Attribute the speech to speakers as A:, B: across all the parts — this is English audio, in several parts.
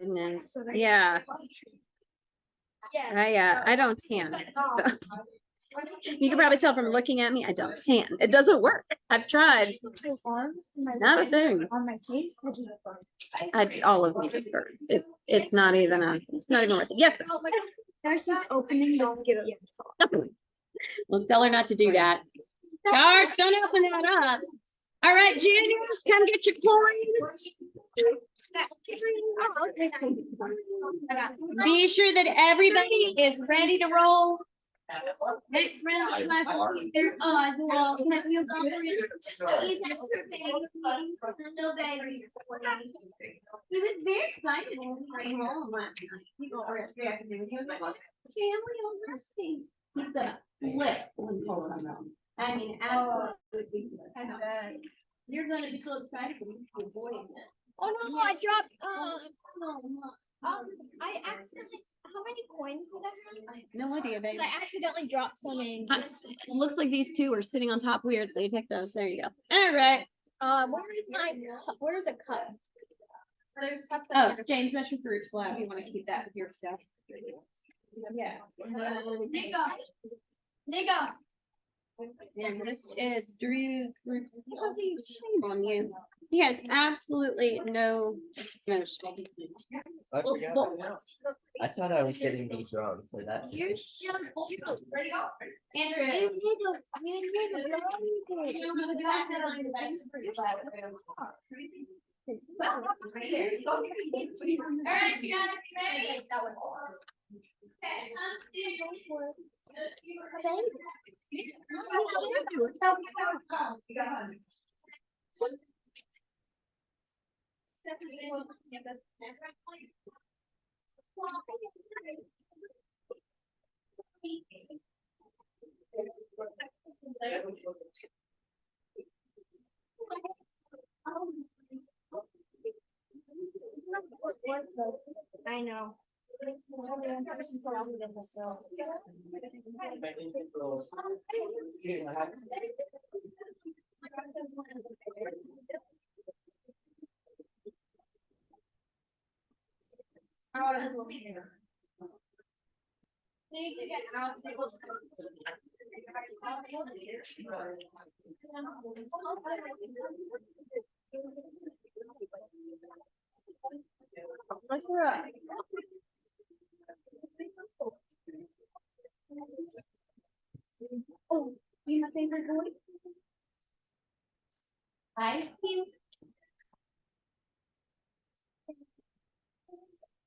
A: Goodness. Yeah. I don't tan. So you can probably tell from looking at me, I don't tan. It doesn't work. I've tried. Not a thing.
B: On my face,
A: All of me just burn. It's not even worth it. Yes.
B: there's an opening. Don't get it.
A: Well, tell her not to do that. Gosh, don't open that up. All right, juniors, come get your coins. Be sure that everybody is ready to roll. Next round of classes, their odds will all have you go through. He's extra baby. No baby. He was very excited when we came home last night. He was like, family on resting. He's gonna flip when you hold him around. I mean, absolutely. You're gonna be so excited when you see a boy in it.
B: Oh no, I dropped I accidentally, how many coins did I have?
A: No idea, babe.
B: I accidentally dropped some in.
A: It looks like these two are sitting on top weirdly. Take those. There you go. All right.
B: Where's a cup? There's cups.
A: Oh, James, that's your group slab. You want to keep that with your stuff. Yeah.
B: Nigga.
A: And this is Drew's group. Shame on you. He has absolutely no shame.
C: I forgot right now. I thought I was getting these wrong, so that's.
B: You're so
A: Andrew. All right, you guys be ready?
B: I know.
A: Oh, you have favorite boy? I feel.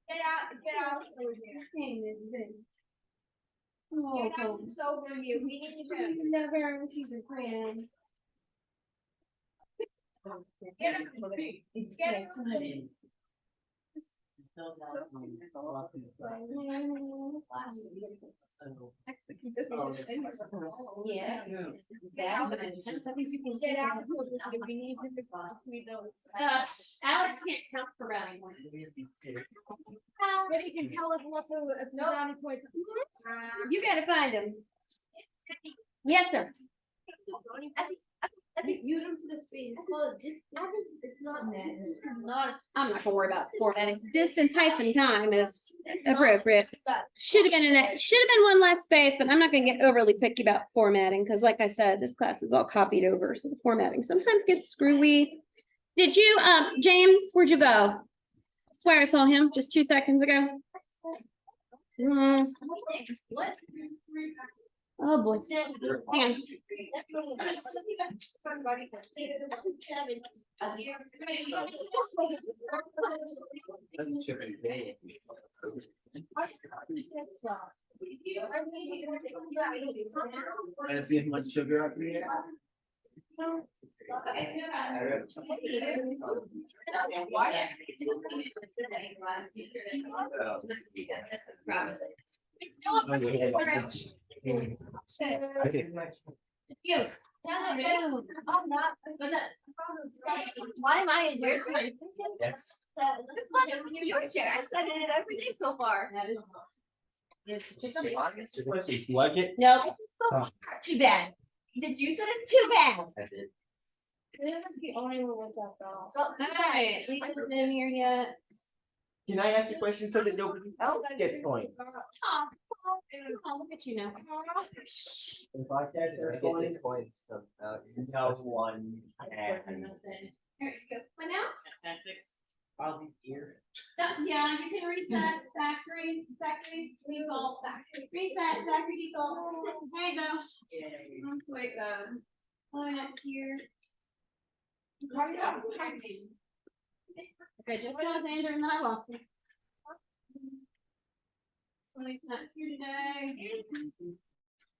B: Get out of here.
A: Oh,
B: Get out so will you. We need to
A: you never she's a friend.
B: get out.
A: Yeah.
B: Get out. We need to
A: Alex can't count for brownie points.
B: But you can tell us what the brownie points.
A: You gotta find him. Yes, sir.
B: I think use them to the speed. It's not that.
A: I'm not gonna worry about formatting. Distance hyphen time is appropriate. Should have been one less space, but I'm not gonna get overly picky about formatting because, like I said, this class is all copied over, so the formatting sometimes gets screwy. Did you, James? Where'd you go? I swear I saw him just 2 seconds ago.
B: What?
A: Oh boy. Hang on.
C: I see how much sugar up here.
A: You.
B: Why am I in your chair?
C: Yes.
B: This is your chair. I've said it every day so far.
A: That is. It's just
C: If you like it.
A: no,
B: So
A: too bad.
B: did you set it?
A: Too bad.
C: I did.
B: The only one with that dog.
A: All right, Lisa's in here yet.
C: Can I ask a question so that nobody else gets points?
A: Oh, look at you now.
C: If I catch their points from no one can.
A: There you go. But now,
C: All these ears.
A: yeah, you can reset factory default, reset factory default. There you go. That's the way it goes. Going up here. Okay, just Alexander and I lost it. Well, he's not here today.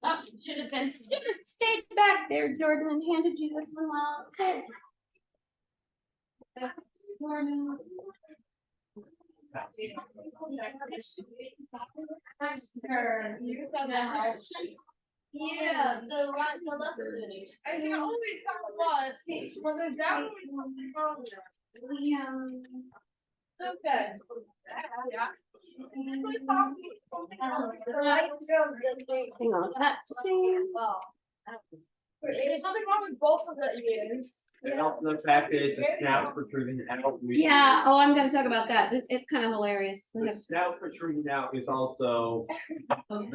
A: Oh, should have stayed back there, Jordan, and handed you this one while I was here. Jordan.
B: Yeah, the right, the left. I can only tell one. Well, there's that one. Okay. Yeah.
A: Hang on.
B: There's nothing wrong with both of the ears.
C: And also the fact that it's a snout protruding out.
A: Yeah, oh, I'm gonna talk about that. It's kind of hilarious.
C: The snout protruding out is also,
A: Yeah, we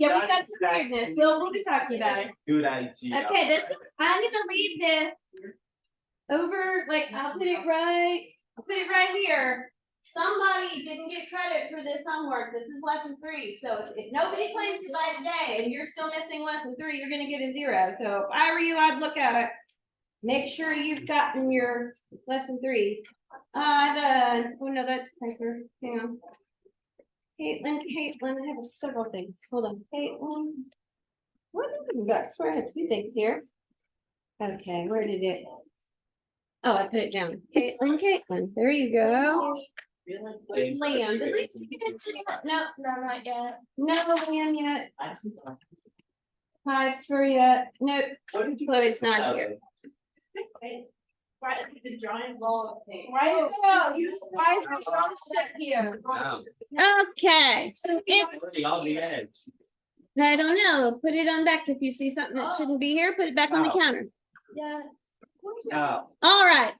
A: got some weirdness. We'll be talking about it.
C: good idea.
A: Okay, this, I'm gonna leave this over, like, I'll put it right here. Somebody didn't get credit for this homework. This is lesson 3. So if nobody claims it by today and you're still missing lesson 3, you're gonna get a 0. So if I were you, I'd look at it. Make sure you've gotten your lesson 3. Oh no, that's Piper. Hang on. Caitlin, I have several things. Hold on, Caitlin. What is it? I swear I have 2 things here. Okay, where did it? Oh, I put it down. Caitlin, there you go. Liam, did we get it yet? No, not yet. No, Liam yet. 5 for yet. Nope. Chloe's not here.
B: Right, the giant ball of paint. Right, why don't sit here?
A: Okay, so it's,
C: Already on the edge.
A: I don't know, put it on back if you see something that shouldn't be here, put it back on the counter.
B: Yeah.
C: Oh,
A: All right.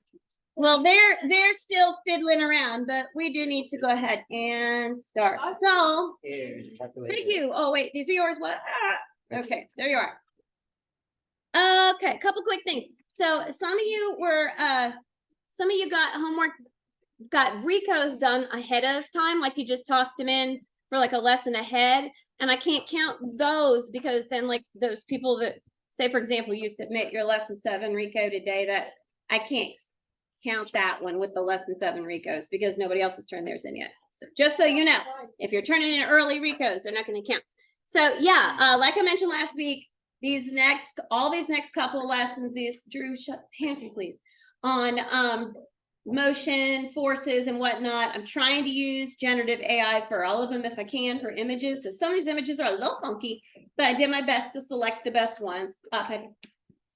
A: Well, they're still fiddling around, but we do need to go ahead and start. So, thank you. Oh, wait, these are yours. What? Ah, okay, there you are. Okay, a couple quick things. So some of you got homework, got recos done ahead of time, like you just tossed them in for like a lesson ahead. And I can't count those because then like those people that say, for example, you submit your lesson 7 reco today, that I can't count that one with the lesson 7 recos because nobody else has turned theirs in yet. So just so you know, if you're turning in early recos, they're not going to count. So yeah, like I mentioned last week, all these next couple of lessons, Drew, shut pantry, please, on motion, forces, and whatnot. I'm trying to use generative AI for all of them if I can for images. So some of these images are a little funky, but I did my best to select the best ones. Okay.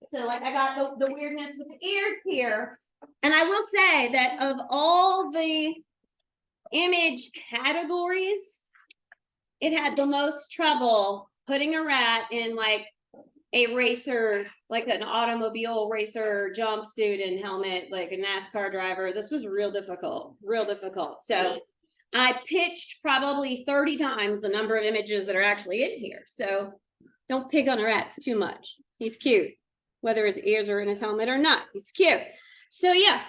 A: So like I got the weirdness with the ears here. And I will say that of all the image categories, it had the most trouble putting a rat in like a racer, like an automobile racer jumpsuit and helmet, like a NASCAR driver. This was real difficult. So I pitched probably 30 times the number of images that are actually in here. So don't pick on the rats too much. He's cute, whether his ears are in his helmet or not. He's cute. So yeah.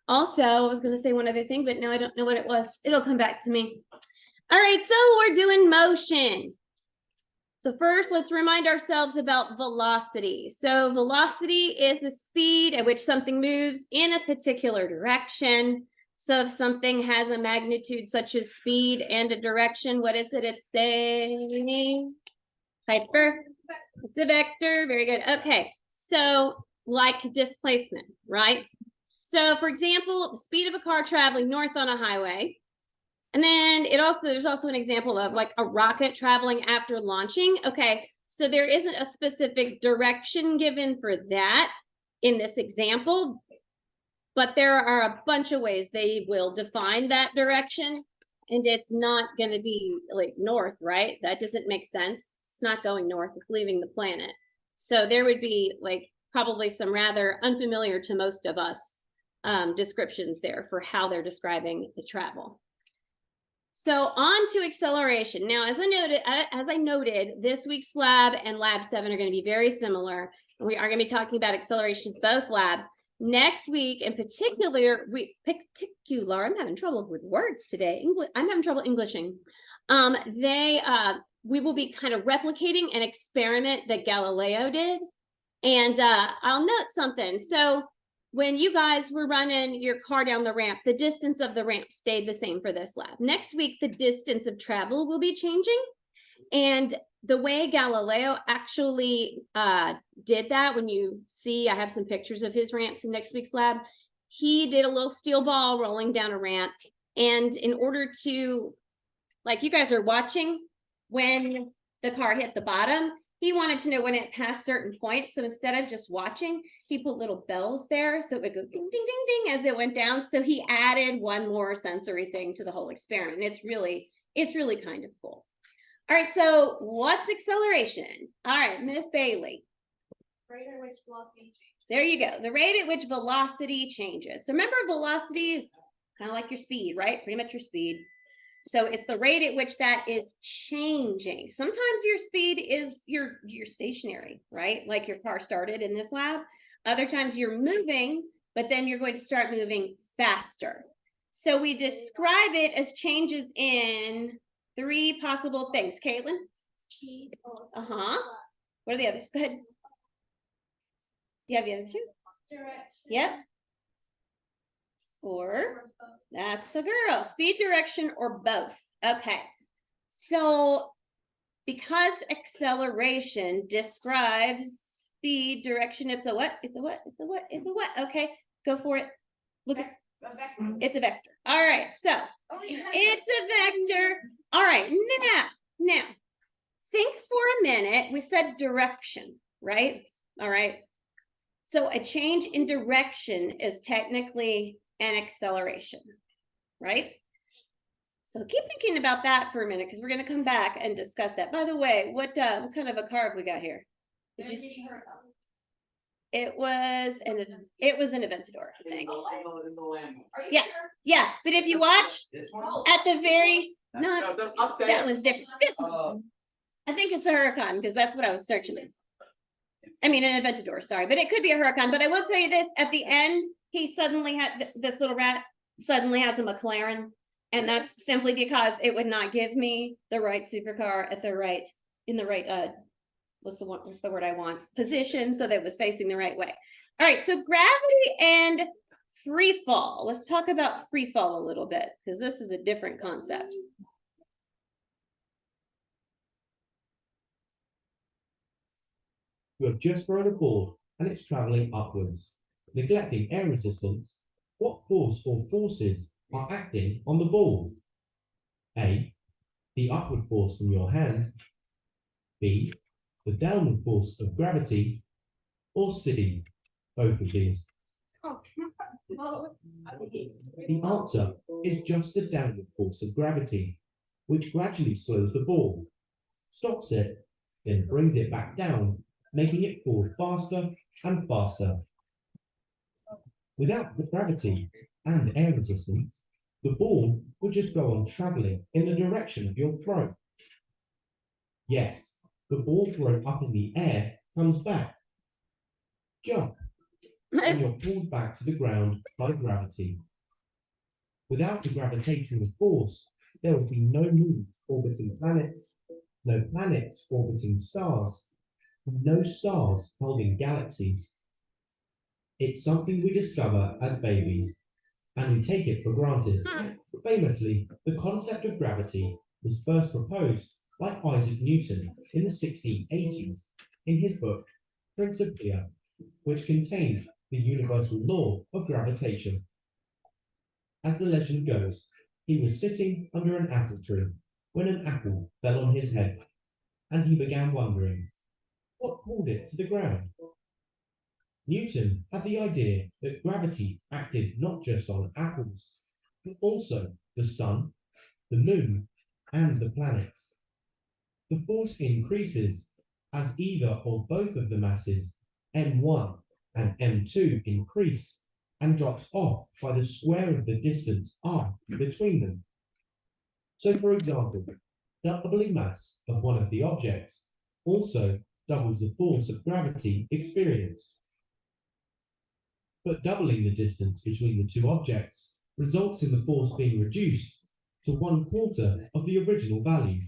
A: Also, I was going to say one other thing, but now I don't know what it was. It'll come back to me. All right, so we're doing motion. So first, let's remind ourselves about velocity. So velocity is the speed at which something moves in a particular direction. So if something has a magnitude such as speed and a direction, what is it it's saying? Piper? It's a vector. Very good. Okay, so like displacement, right? So for example, the speed of a car traveling north on a highway. And then there's also an example of like a rocket traveling after launching. Okay, so there isn't a specific direction given for that in this example, but there are a bunch of ways they will define that direction. And it's not going to be like north, right? That doesn't make sense. It's not going north, it's leaving the planet. So there would be like probably some rather unfamiliar to most of us descriptions there for how they're describing the travel. So on to acceleration. Now, as I noted, this week's lab and lab 7 are going to be very similar. We are going to be talking about acceleration in both labs. Next week, in particular, I'm having trouble with words today. I'm having trouble Englishing. We will be kind of replicating an experiment that Galileo did. And I'll note something. So when you guys were running your car down the ramp, the distance of the ramp stayed the same for this lab. Next week, the distance of travel will be changing. And the way Galileo actually did that, when you see, I have some pictures of his ramps in next week's lab, he did a little steel ball rolling down a ramp. And in order to, like you guys are watching, when the car hit the bottom, he wanted to know when it passed certain points. So instead of just watching, he put little bells there. So it would go ding, ding, ding, ding as it went down. So he added one more sensory thing to the whole experiment. It's really kind of cool. All right, so what's acceleration? All right, Miss Bailey.
B: Rate at which velocity changes.
A: There you go. The rate at which velocity changes. So remember, velocity is kind of like your speed, right? Pretty much your speed. So it's the rate at which that is changing. Sometimes your speed is your stationary, right? Like your car started in this lab. Other times you're moving, but then you're going to start moving faster. So we describe it as changes in 3 possible things. Caitlin?
B: Speed.
A: Uh-huh. What are the others? Go ahead. Do you have the other 2?
B: Direction.
A: Yep. Or that's a girl. Speed, direction, or both. Okay. So because acceleration describes speed, direction, it's a what? It's a what? It's a what? It's a what? Okay, go for it. Look, it's a vector. All right, so it's a vector. All right, now, think for a minute. We said direction, right? All right. So a change in direction is technically an acceleration, right? So keep thinking about that for a minute, because we're going to come back and discuss that. By the way, what kind of a car have we got here? Did you see? It was an Aventador thing. Yeah, yeah. But if you watch at the very that one's different. This one, I think it's a Huracan, because that's what I was searching. I mean, an Aventador, sorry, but it could be a Huracan. But I will tell you this: at the end, he suddenly had this little rat suddenly has a McLaren, and that's simply because it would not give me the right supercar at the right what's the word I want? Position, so that it was facing the right way. All right, so gravity and free fall. Let's talk about free fall a little bit, because this is a different concept.
D: You have just thrown a ball and it's traveling upwards. Neglecting air resistance, what force or forces are acting on the ball? A, the upward force from your hand. B, the downward force of gravity. Or C, both of these. The answer is just the downward force of gravity, which gradually slows the ball, stops it, then brings it back down, making it fall faster and faster. Without the gravity and air resistance, the ball would just go on traveling in the direction of your throw. Yes, the ball thrown up in the air comes back. Jump, and you're pulled back to the ground by gravity. Without the gravitational force, there would be no moons orbiting planets, no planets orbiting stars, no stars holding galaxies. It's something we discover as babies, and we take it for granted. Famously, the concept of gravity was first proposed by Isaac Newton in the 1680s in his book Principia, which contained the universal law of gravitation. As the legend goes, he was sitting under an apple tree when an apple fell on his head, and he began wondering, what pulled it to the ground? Newton had the idea that gravity acted not just on apples, but also the sun, the moon, and the planets. The force increases as either or both of the masses M1 and M2 increase and drops off by the square of the distance r between them. So, for example, doubling mass of one of the objects also doubles the force of gravity experienced. But doubling the distance between the two objects results in the force being reduced to 1/4 of the original value.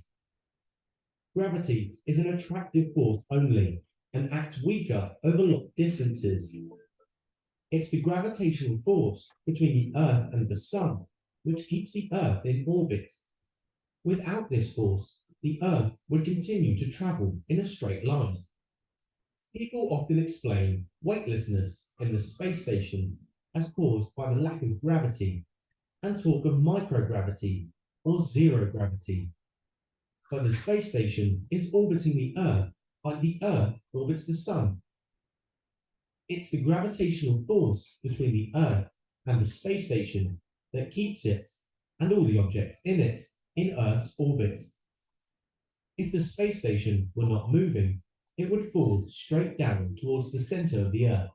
D: Gravity is an attractive force only and acts weaker over long distances. It's the gravitational force between the Earth and the Sun which keeps the Earth in orbit. Without this force, the Earth would continue to travel in a straight line. People often explain weightlessness in the space station as caused by the lack of gravity and talk of microgravity or zero gravity. But the space station is orbiting the Earth like the Earth orbits the Sun. It's the gravitational force between the Earth and the space station that keeps it and all the objects in it in Earth's orbit. If the space station were not moving, it would fall straight down towards the center of the Earth.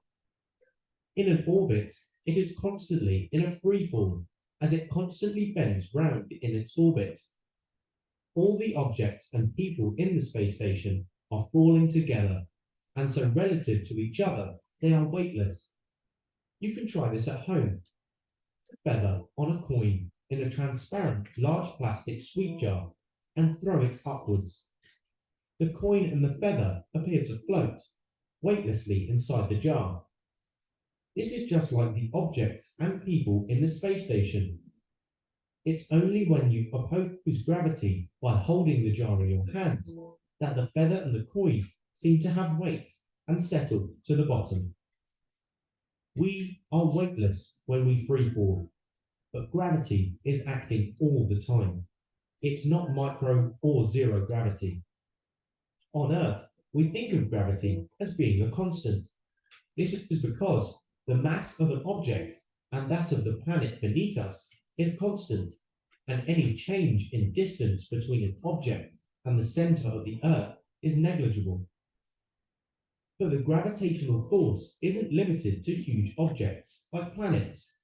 D: In an orbit, it is constantly in a free fall as it constantly bends round in its orbit. All the objects and people in the space station are falling together, and so relative to each other, they are weightless. You can try this at home. Feather on a coin in a transparent large plastic sweet jar and throw it upwards. The coin and the feather appear to float weightlessly inside the jar. This is just like the objects and people in the space station. It's only when you oppose gravity by holding the jar in your hand that the feather and the coin seem to have weight and settle to the bottom. We are weightless when we free fall, but gravity is acting all the time. It's not micro or zero gravity. On Earth, we think of gravity as being a constant. This is because the mass of an object and that of the planet beneath us is constant, and any change in distance between an object and the center of the Earth is negligible. But the gravitational force isn't limited to huge objects like planets.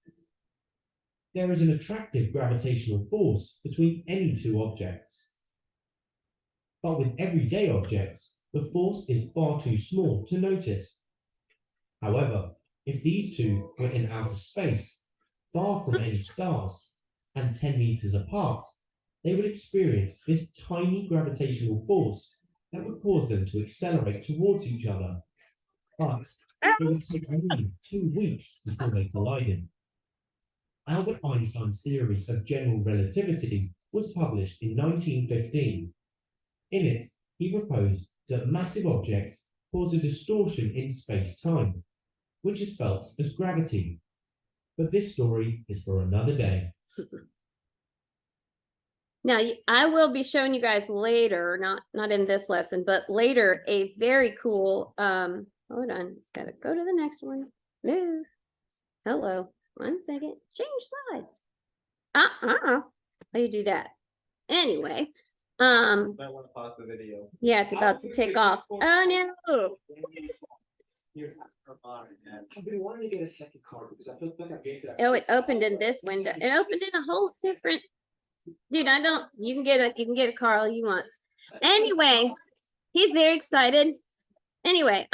D: There is an attractive gravitational force between any two objects. But with everyday objects, the force is far too small to notice. However, if these two were in outer space, far from any stars, and 10 meters apart, they would experience this tiny gravitational force that would cause them to accelerate towards each other. But it would take only 2 weeks before they collided. Albert Einstein's theory of general relativity was published in 1915. In it, he proposed that massive objects cause a distortion in space-time, which is felt as gravity. But this story is for another day.
A: Now, I will be showing you guys later, not in this lesson, but later, a very cool, hold on, just gotta go to the next one. Move. Hello. 1 second. Change slides. How do you do that? Anyway,
C: Might want to pause the video.
A: yeah, it's about to take off. Oh no.
E: I've been wanting to get a second card because I feel like I've gained that.
A: Oh, it opened in this window. It opened in a whole different. Dude, you can get a car all you want. Anyway, he's very excited. Anyway,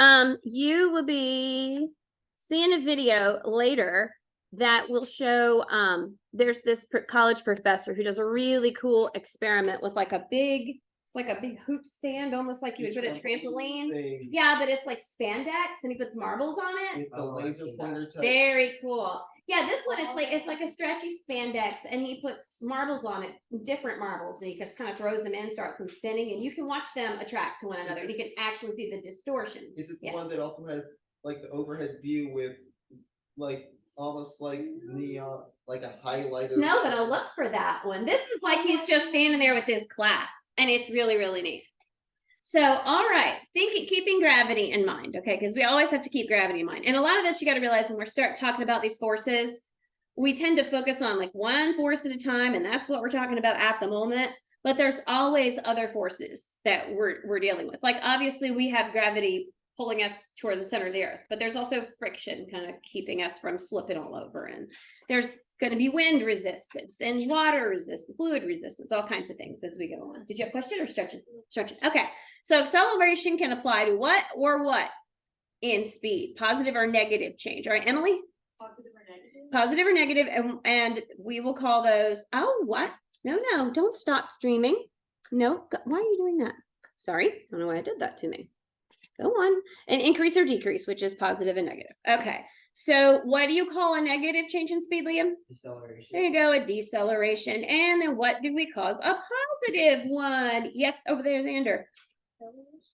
A: you will be seeing a video later that will show, there's this college professor who does a really cool experiment with like a big hoop stand, almost like you would put a trampoline. Yeah, but it's like spandex and he puts marbles on it.
C: The laser pointer type.
A: Very cool. Yeah, this one it's like a stretchy spandex and he puts marbles on it, different marbles, and he just kind of throws them in, starts them spinning, and you can watch them attract to one another. And you can actually see the distortion.
C: Is it the one that also has like the overhead view with like almost like neon, like a highlighter?
A: No, but I'll look for that one. This is like he's just standing there with his class, and it's really, really neat. So, all right, keeping gravity in mind, okay, because we always have to keep gravity in mind. And a lot of this you got to realize when we start talking about these forces, we tend to focus on like one force at a time, and that's what we're talking about at the moment. But there's always other forces that we're dealing with. Like obviously we have gravity pulling us toward the center of the earth, but there's also friction kind of keeping us from slipping all over. And there's going to be wind resistance and water resistance, fluid resistance, all kinds of things as we go on. Did you have a question or stretching? Stretching. Okay. So acceleration can apply to what or what in speed, positive or negative change. All right, Emily?
B: Positive or negative?
A: Positive or negative, and we will call those, oh, what? No, don't stop streaming. No, why are you doing that? Sorry, I don't know why I did that to me. Go on. An increase or decrease, which is positive and negative. Okay, so what do you call a negative change in speed, Liam?
E: Deceleration.
A: There you go, a deceleration. And then what do we cause a positive one? Yes, over there, Xander.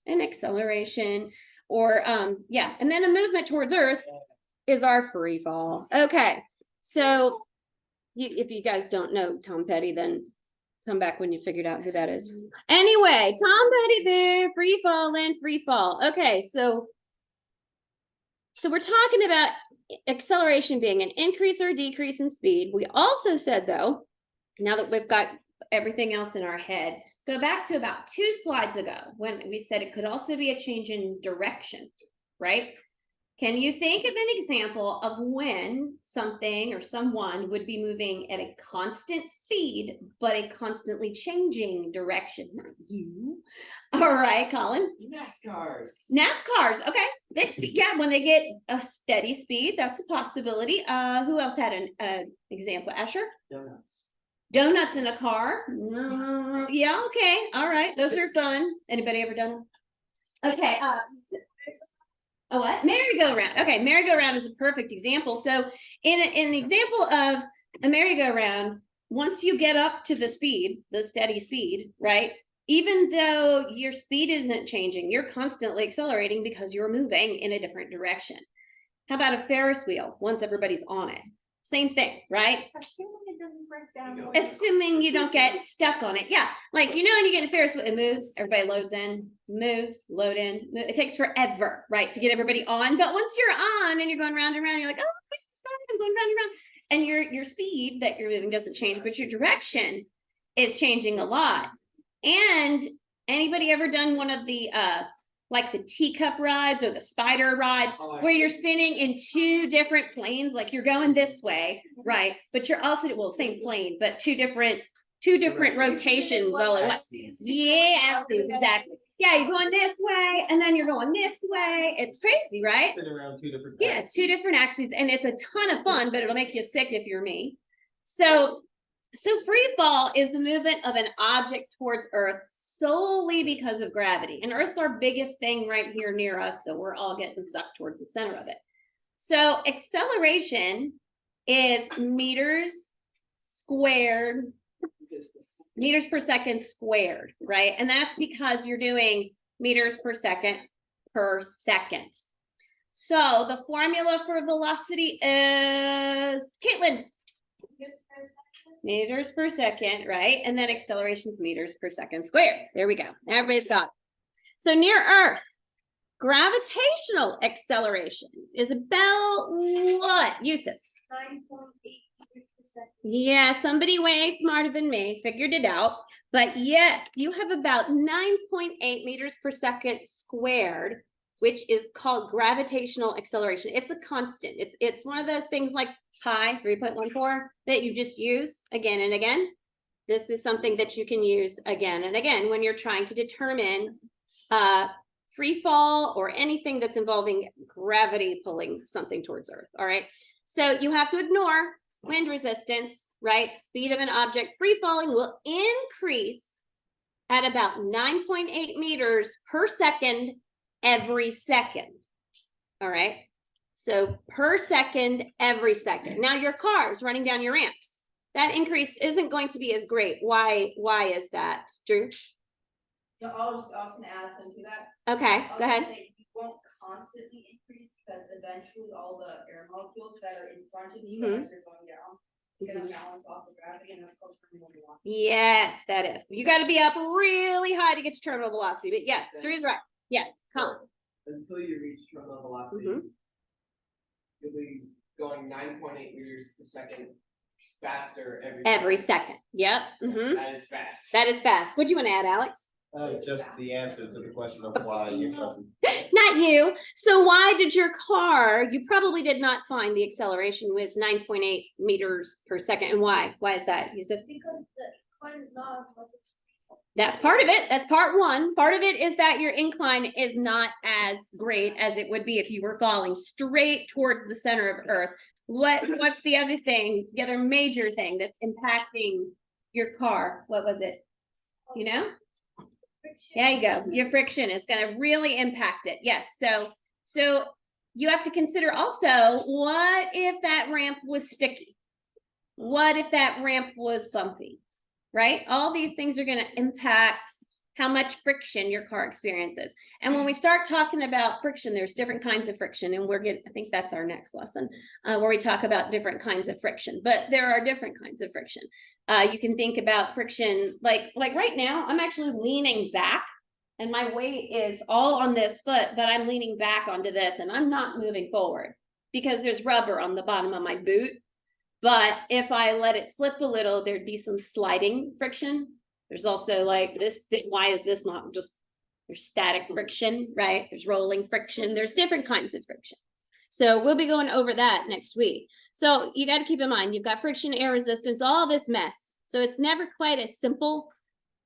A: An acceleration, or yeah, and then a movement towards Earth is our free fall. Okay, so if you guys don't know Tom Petty, then come back when you figured out who that is. Anyway, Tom Petty there, free fall and free fall. Okay, so we're talking about acceleration being an increase or decrease in speed. We also said, though, now that we've got everything else in our head, go back to about 2 slides ago when we said it could also be a change in direction, right? Can you think of an example of when something or someone would be moving at a constant speed, but a constantly changing direction? Not you. All right, Colin. NASCARs. Okay. Yeah, when they get a steady speed, that's a possibility. Who else had an example? Asher? Donuts in a car. Yeah, okay. All right. Those are fun. Anybody ever done them? Okay. A what? Merry-go-round. Okay, merry-go-round is a perfect example. So in the example of a merry-go-round, once you get up to the speed, the steady speed, right? Even though your speed isn't changing, you're constantly accelerating because you're moving in a different direction. How about a Ferris wheel once everybody's on it? Same thing, right?
B: Assuming it doesn't break down.
A: Assuming you don't get stuck on it. Yeah. Like, you know, when you get a Ferris wheel, it moves, everybody loads in, moves, load in. It takes forever, right, to get everybody on. But once you're on and you're going round and round, you're like, oh, this is fun. I'm going round and round. And your speed that you're moving doesn't change, but your direction is changing a lot. And anybody ever done one of the like the teacup rides or the spider rides where you're spinning in 2 different planes, like you're going this way, right? But you're also, well, same plane, but two different rotations all at once. Yeah, exactly. Yeah, you're going this way and then you're going this way. It's crazy, right?
C: Been around 2 different.
A: Yeah, 2 different axes, and it's a ton of fun, but it'll make you sick if you're me. So free fall is the movement of an object towards Earth solely because of gravity. And Earth's our biggest thing right here near us, so we're all getting sucked towards the center of it. So acceleration is meters per second squared, right? And that's because you're doing meters per second. So the formula for velocity is, Caitlin, meters per second, right? And then acceleration is meters per second squared. There we go. Everybody's got it. So near Earth, gravitational acceleration is about what, Yusuf?
B: 9.8%.
A: Yeah, somebody way smarter than me figured it out. But yes, you have about 9.8 meters per second squared, which is called gravitational acceleration. It's a constant. It's one of those things like pi 3.14 that you just use again and again. This is something that you can use again and again when you're trying to determine free fall or anything that's involving gravity pulling something towards Earth. All right. So you have to ignore wind resistance, right? Speed of an object free falling will increase at about 9.8 meters per second every second. All right. So per second, every second. Now your car's running down your ramps. That increase isn't going to be as great. Why is that, Drew?
F: No, I was gonna add something to that.
A: Okay, go ahead.
F: You won't constantly increase because eventually all the air molecules that are in front of you as you're going down, it's gonna balance off the gravity, and that's called terminal velocity.
A: Yes, that is. You got to be up really high to get to terminal velocity. But yes, Drew's right. Yes, Colin.
E: Until you reach terminal velocity, you'll be going 9.8 meters per second faster every
A: Every second. Yep.
E: That is fast.
A: That is fast. What do you want to add, Alex?
C: Just the answer to the question of why you doesn't.
A: Not you. So why did your car, you probably did not find the acceleration was 9.8 meters per second. And why? Why is that, Yusuf?
B: Because the car is not.
A: That's part of it. That's part one. Part of it is that your incline is not as great as it would be if you were falling straight towards the center of Earth. What's the other thing? The other major thing that's impacting your car? What was it? You know? There you go. Your friction is going to really impact it. Yes. So you have to consider also, what if that ramp was sticky? What if that ramp was bumpy? Right? All these things are going to impact how much friction your car experiences. And when we start talking about friction, there's different kinds of friction. And I think that's our next lesson, where we talk about different kinds of friction. But there are different kinds of friction. You can think about friction, like right now, I'm actually leaning back and my weight is all on this foot, but I'm leaning back onto this and I'm not moving forward because there's rubber on the bottom of my boot. But if I let it slip a little, there'd be some sliding friction. There's also like this, why is this not just, there's static friction, right? There's rolling friction. There's different kinds of friction. So we'll be going over that next week. So you got to keep in mind, you've got friction, air resistance, all this mess. So it's never quite as simple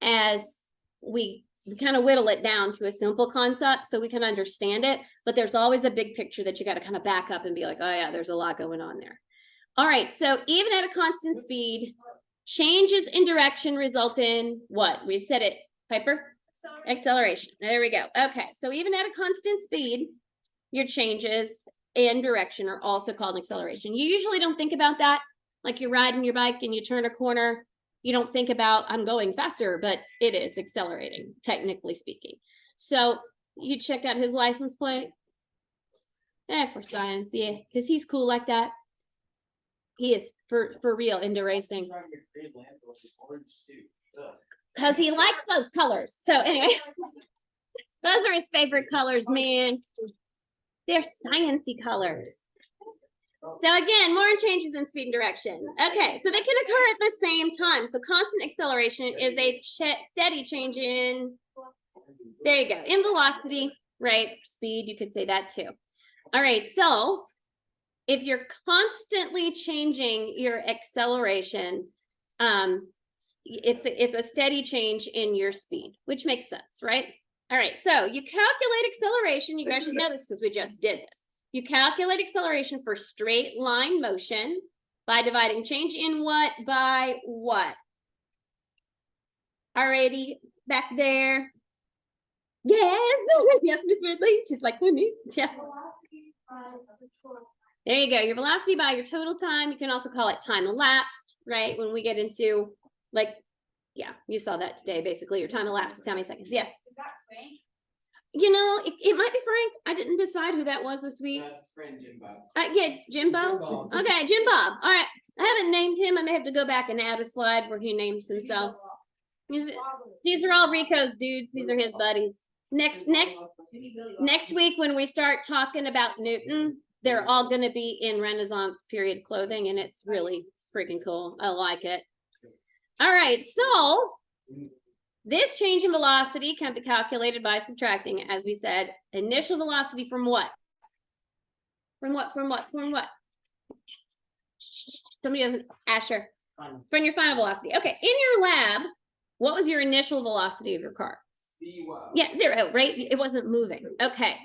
A: as we kind of whittle it down to a simple concept so we can understand it. But there's always a big picture that you got to kind of back up and be like, oh yeah, there's a lot going on there. All right, so even at a constant speed, changes in direction result in what? We've said it, Piper? Acceleration. There we go. Okay, so even at a constant speed, your changes in direction are also called acceleration. You usually don't think about that. Like you're riding your bike and you turn a corner, you don't think about, I'm going faster, but it is accelerating, technically speaking. So you check out his license plate. For science, yeah, because he's cool like that. He is for real into racing. Because he likes those colors. So anyway, those are his favorite colors, man. They're sciencey colors. So again, more changes in speed and direction. Okay, so they can occur at the same time. So constant acceleration is a steady change in, there you go, in velocity, right? Speed, you could say that too. All right, so if you're constantly changing your acceleration, it's a steady change in your speed, which makes sense, right? All right, so you calculate acceleration. You guys should know this because we just did this. You calculate acceleration for straight line motion by dividing change in what by what? Alrighty, back there. Yes, yes, Miss Ridley. She's like, me. Yeah. There you go. Your velocity by your total time. You can also call it time elapsed, right? When we get into like, yeah, you saw that today. Basically, your time elapsed is how many seconds? Yeah.
F: Is that Frank?
A: You know, it might be Frank. I didn't decide who that was this week.
E: That's friend Jimbo.
A: Yeah, Jimbo.
E: Jimbo.
A: Okay, Jim Bob. All right. I haven't named him. I may have to go back and add a slide where he names himself. These are all Rico's dudes. These are his buddies. Next week when we start talking about Newton, they're all going to be in Renaissance period clothing, and it's really freaking cool. I like it. All right, so this change in velocity can be calculated by subtracting, as we said, initial velocity from what? From what? Somebody doesn't, Asher. From your final velocity. Okay, in your lab, what was your initial velocity of your car?
E: Zero.
A: Yeah, 0, right? It wasn't moving. Okay.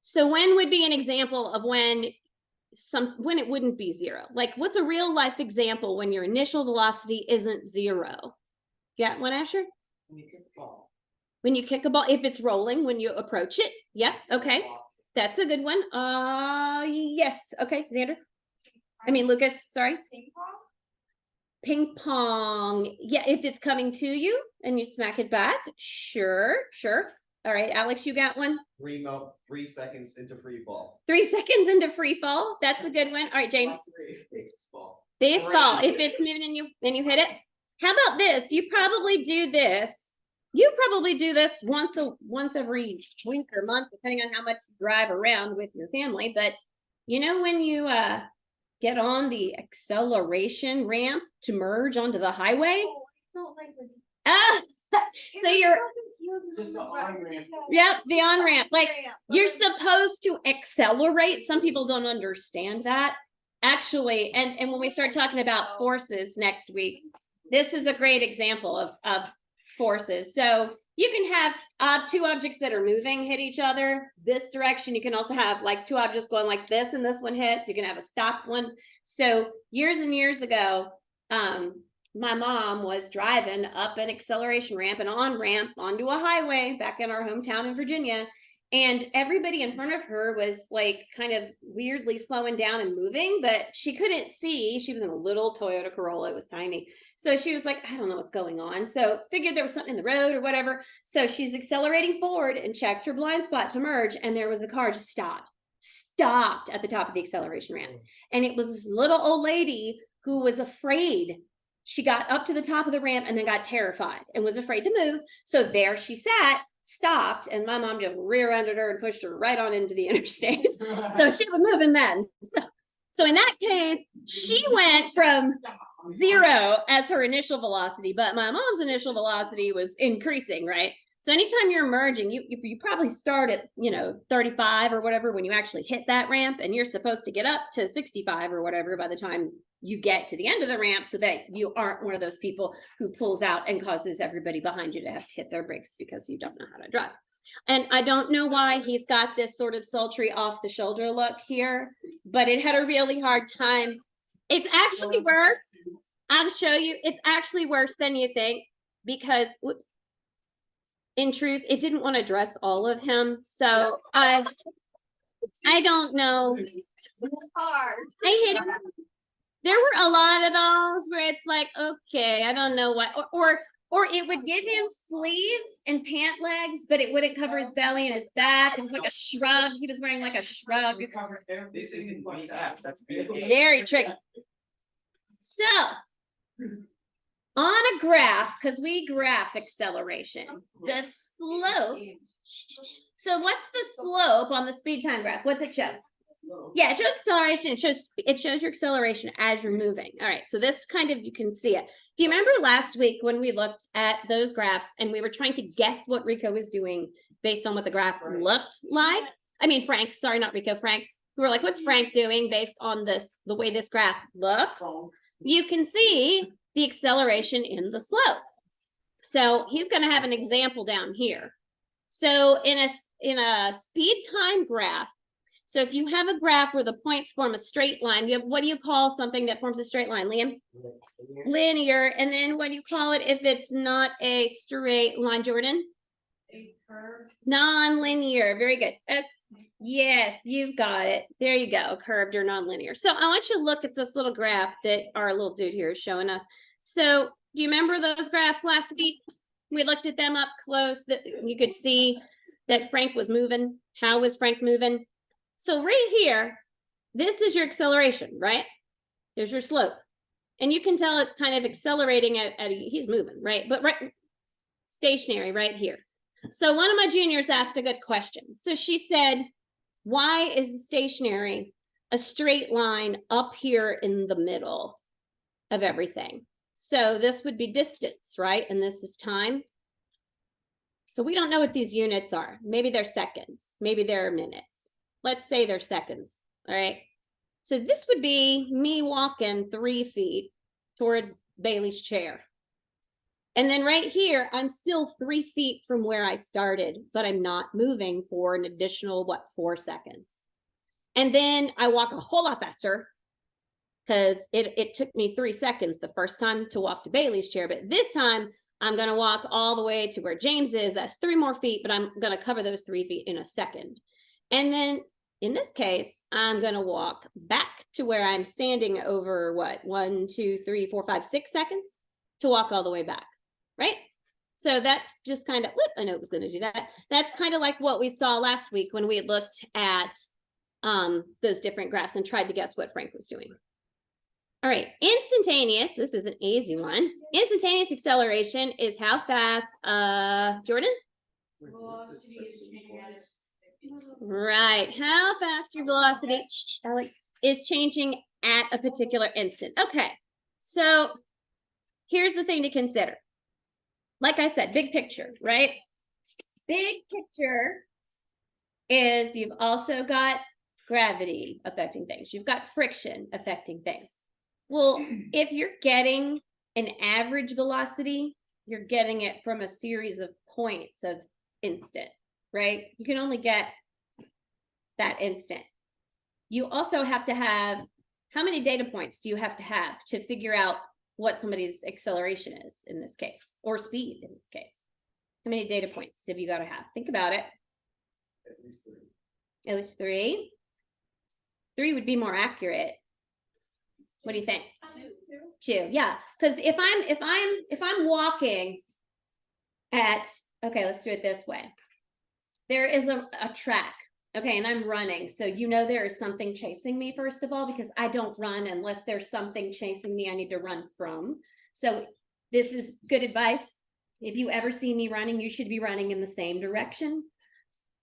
A: So when would be an example of when it wouldn't be 0? Like what's a real life example when your initial velocity isn't 0? Got one, Asher?
E: When you kick the ball.
A: When you kick a ball, if it's rolling, when you approach it. Yeah, okay. That's a good one. Yes. Okay, Xander. I mean, Lucas, sorry.
F: Ping pong?
A: Ping pong. Yeah, if it's coming to you and you smack it back. Sure. All right, Alex, you got one?
C: 3 seconds into free fall.
A: 3 seconds into free fall. That's a good one. All right, James.
E: Baseball.
A: Baseball. If it's moving and you hit it. How about this? You probably do this. Once every week or month, depending on how much you drive around with your family. But you know when you get on the acceleration ramp to merge onto the highway?
B: No, like,
A: Ah, so you're
E: Just the on-ramp.
A: Yep, the on-ramp, like, you're supposed to accelerate. Some people don't understand that. Actually, and when we start talking about forces next week, this is a great example of forces. So you can have two objects that are moving hit each other this direction. You can also have like two objects going like this and this one hits. You can have a stop one. So years and years ago, my mom was driving up an acceleration ramp and on ramp onto a highway back in our hometown in Virginia. And everybody in front of her was like kind of weirdly slowing down and moving, but she couldn't see. She was in a little Toyota Corolla. It was tiny. So she was like, I don't know what's going on. So figured there was something in the road or whatever. So she's accelerating forward and checked her blind spot to merge. And there was a car just stopped at the top of the acceleration ramp. And it was this little old lady who was afraid. She got up to the top of the ramp and then got terrified and was afraid to move. So there she sat, stopped, and my mom just rear-ended her and pushed her right on into the interstate. So she was moving then. So in that case, she went from 0 as her initial velocity, but my mom's initial velocity was increasing, right? So anytime you're merging, you probably start at 35 or whatever when you actually hit that ramp, and you're supposed to get up to 65 or whatever by the time you get to the end of the ramp, so that you aren't one of those people who pulls out and causes everybody behind you to have to hit their brakes because you don't know how to drive. And I don't know why he's got this sort of sultry off the shoulder look here, but it had a really hard time. It's actually worse. I'll show you. It's actually worse than you think because, whoops. In truth, it didn't want to dress all of him. So I don't know.
B: Hard.
A: I hit him. There were a lot of those where it's like, okay, I don't know what, or it would give him sleeves and pant legs, but it wouldn't cover his belly and his back. It was like a shrug. He was wearing like a shrug.
E: This isn't VF, that's VF.
A: Very tricky. So on a graph, because we graph acceleration, the slope. So what's the slope on the speed time graph? What's it show? Yeah, it shows acceleration. It shows your acceleration as you're moving. All right, so this kind of, you can see it. Do you remember last week when we looked at those graphs and we were trying to guess what Rico was doing based on what the graph looked like? I mean, Frank, sorry, not Rico, Frank. We were like, what's Frank doing based on this, the way this graph looks? You can see the acceleration in the slope. So he's going to have an example down here. So in a speed time graph, so if you have a graph where the points form a straight line, what do you call something that forms a straight line, Liam? Linear. And then what do you call it if it's not a straight line, Jordan?
F: A curve.
A: Non-linear. Very good. Yes, you've got it. There you go. Curved or non-linear. So I want you to look at this little graph that our little dude here is showing us. So do you remember those graphs last week? We looked at them up close that you could see that Frank was moving. How was Frank moving? So right here, this is your acceleration, right? There's your slope. And you can tell it's kind of accelerating he's moving, right? But right stationary right here. So one of my juniors asked a good question. So she said, why is the stationary a straight line up here in the middle of everything? So this would be distance, right? And this is time. So we don't know what these units are. Maybe they're seconds. Maybe they're minutes. Let's say they're seconds, all right? So this would be me walking 3 feet towards Bailey's chair. And then right here, I'm still 3 feet from where I started, but I'm not moving for an additional, 4 seconds. And then I walk a whole lot faster because it took me 3 seconds the first time to walk to Bailey's chair. But this time I'm going to walk all the way to where James is. That's 3 more feet, but I'm going to cover those 3 feet in a second. And then in this case, I'm going to walk back to where I'm standing over 1, 2, 3, 4, 5, 6 seconds to walk all the way back, right? So that's just kind of, I know it was going to do that. That's kind of like what we saw last week when we looked at those different graphs and tried to guess what Frank was doing. All right, instantaneous, this is an easy one. Instantaneous acceleration is how fast, Jordan?
F: Velocity is changing at its.
A: Right, how fast your velocity, Alex, is changing at a particular instant. Okay, so here's the thing to consider. Like I said, big picture, right? big picture is you've also got gravity affecting things. You've got friction affecting things. Well, if you're getting an average velocity, you're getting it from a series of points of instant, right? You can only get that instant. You also have to have, how many data points do you have to figure out what somebody's acceleration is in this case, or speed in this case? How many data points have you got to have? Think about it.
E: At least 3.
A: At least 3. 3 would be more accurate. What do you think? 2, yeah. Because if I'm walking at, okay, let's do it this way. There is a track, okay, and I'm running. So you know there is something chasing me, first of all, because I don't run unless there's something chasing me I need to run from. So this is good advice. If you ever see me running, you should be running in the same direction.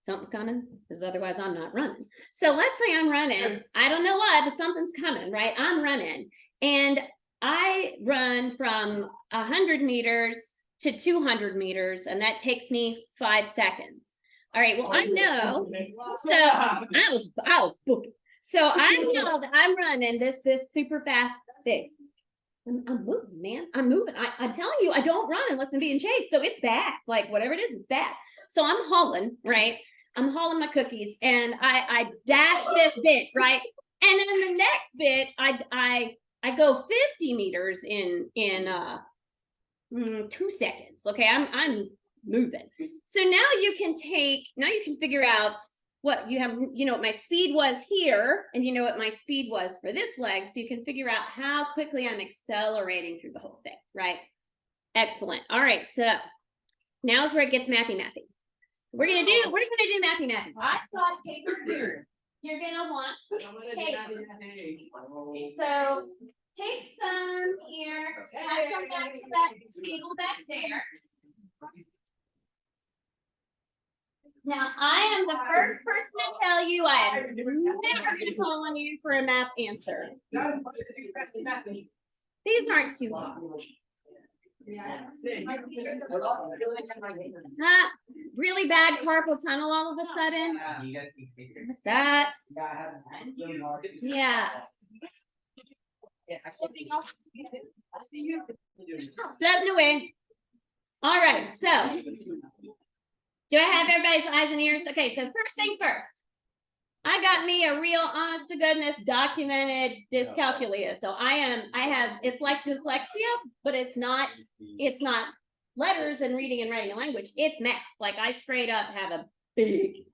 A: Something's coming, because otherwise I'm not running. So let's say I'm running. I don't know why, but something's coming, right? I'm running. And I run from 100 meters to 200 meters, and that takes me 5 seconds. All right, well, I know. So I was booking. So I know that I'm running this super fast thing. I'm moving, man. I'm moving. I'm telling you, I don't run unless I'm being chased. So it's bad. Like whatever it is, it's bad. So I'm hauling, right? I'm hauling my cookies, and I dash this bit, right? And then the next bit, I go 50 meters in 2 seconds. Okay, I'm moving. So now you can figure out what you have, you know, what my speed was here, and you know what my speed was for this leg. So you can figure out how quickly I'm accelerating through the whole thing, right? Excellent. All right, so now's where it gets mathy. We're gonna do mathy. I got paper here. You're gonna want paper. So take some here. I come back to that table back there. Now, I am the first person to tell you I am never gonna call on you for a math answer. These aren't too long. Really bad carpal tunnel all of a sudden. What's that? Yeah. Floating away. All right, so do I have everybody's eyes and ears? Okay, so first things first. I got me a real honest to goodness documented dyscalculia. So it's like dyslexia, but it's not letters and reading and writing a language. It's math. Like I straight up have a big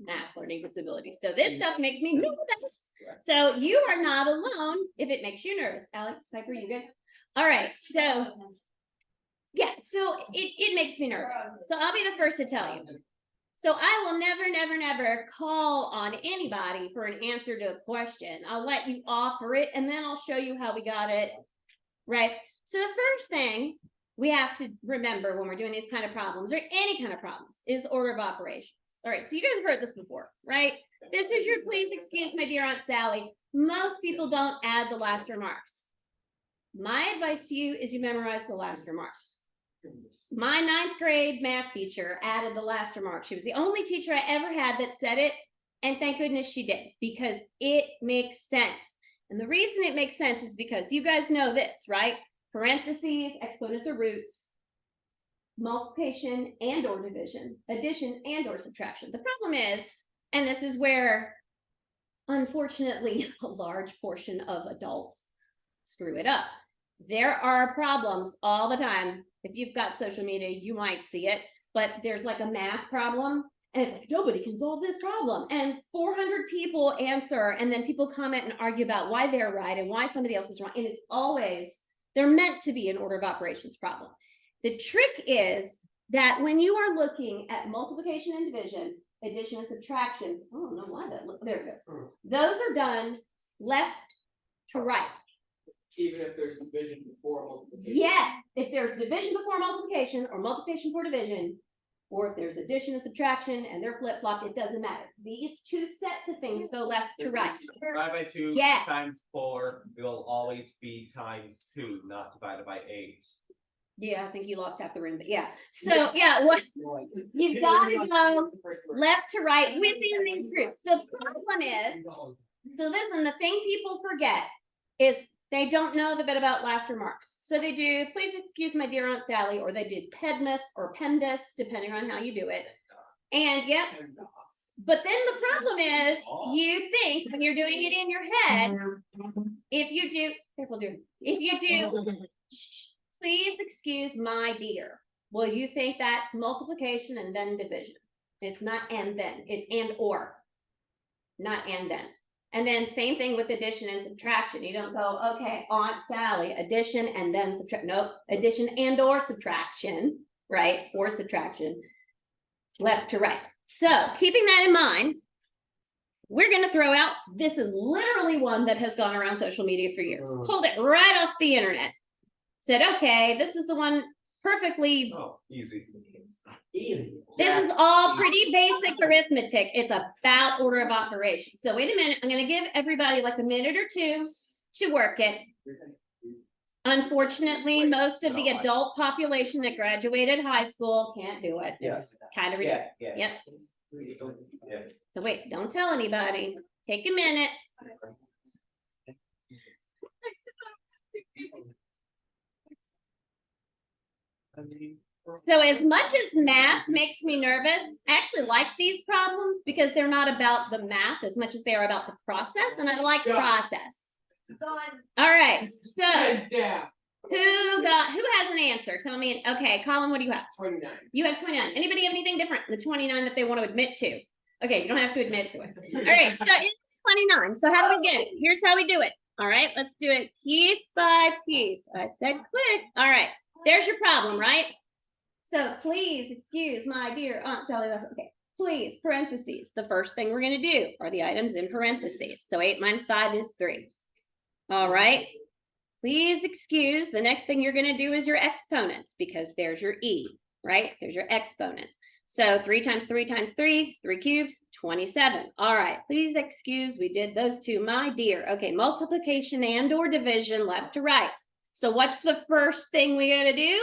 A: math learning disability. So this stuff makes me nervous. So you are not alone if it makes you nervous. Alex, Piper, you good? All right, so yeah, so it makes me nervous. So I'll be the first to tell you. So I will never call on anybody for an answer to a question. I'll let you offer it, and then I'll show you how we got it, right? So the first thing we have to remember when we're doing these kind of problems, or any kind of problems, is order of operations. All right, so you guys have heard this before, right? This is your please excuse my dear Aunt Sally. Most people don't add the last remarks. My advice to you is you memorize the last remarks. My 9th grade math teacher added the last remark. She was the only teacher I ever had that said it, and thank goodness she did, because it makes sense. And the reason it makes sense is because you guys know this, right? Parentheses, exponents or roots, multiplication and or division, addition and or subtraction. The problem is, and this is where, unfortunately, a large portion of adults screw it up. There are problems all the time. If you've got social media, you might see it, but there's like a math problem, and it's like, nobody can solve this problem. And 400 people answer, and then people comment and argue about why they're right and why somebody else is wrong. And it's always, they're meant to be an order of operations problem. The trick is that when you are looking at multiplication and division, addition and subtraction, I don't know why that, there it goes. Those are done left to right.
E: Even if there's division before multiplication.
A: Yes, if there's division before multiplication or multiplication before division, or if there's addition and subtraction and they're flip-flopped, it doesn't matter. These two sets of things go left to right.
G: 5 by 2
A: Yes.
G: times 4 will always be times 2, not divided by 8.
A: Yeah, I think you lost half the room, but yeah. So, yeah, what, you gotta go left to right within these groups. The problem is, so listen, the thing people forget is they don't know the bit about last remarks. So they do, please excuse my dear Aunt Sally, or they did PEDMIS or PEMDAS, depending on how you do it. And yep, but then the problem is you think when you're doing it in your head, if you do, careful, dude, if you do, please excuse my dear. Well, you think that's multiplication and then division. It's not and then, it's and or, not and then. And then same thing with addition and subtraction. You don't go, okay, Aunt Sally, addition and then subtract. Nope, addition and or subtraction, right? Or subtraction, left to right. So keeping that in mind, we're going to throw out, this is literally one that has gone around social media for years. Pulled it right off the internet. Said, okay, this is the one perfectly.
C: Oh, easy.
D: Easy.
A: This is all pretty basic arithmetic. It's about order of operation. So wait a minute, I'm going to give everybody like a minute or two to work it. Unfortunately, most of the adult population that graduated high school can't do it.
C: Yes.
A: Kind of ridiculous.
C: Yeah,
A: Yep.
C: yeah.
A: So wait, don't tell anybody. Take a minute. So as much as math makes me nervous, I actually like these problems because they're not about the math as much as they are about the process, and I like process.
B: Done.
A: All right, so
E: Hands down.
A: who has an answer? Tell me. Okay, Colin, what do you have?
E: 29.
A: You have 29. Anybody have anything different? The 29 that they want to admit to. Okay, you don't have to admit to it. All right, so it's 29. So how do we get it? Here's how we do it. All right, let's do it piece by piece. I said click. All right, there's your problem, right? So please excuse my dear Aunt Sally. Okay, please, parentheses. The first thing we're going to do are the items in parentheses. So 8 minus 5 is 3. All right. Please excuse. The next thing you're going to do is your exponents because there's your E, right? There's your exponents. So 3 times 3 times 3, 3 cubed, 27. All right. Please excuse. We did those two, my dear. Okay. Multiplication and or division left to right. So what's the first thing we got to do?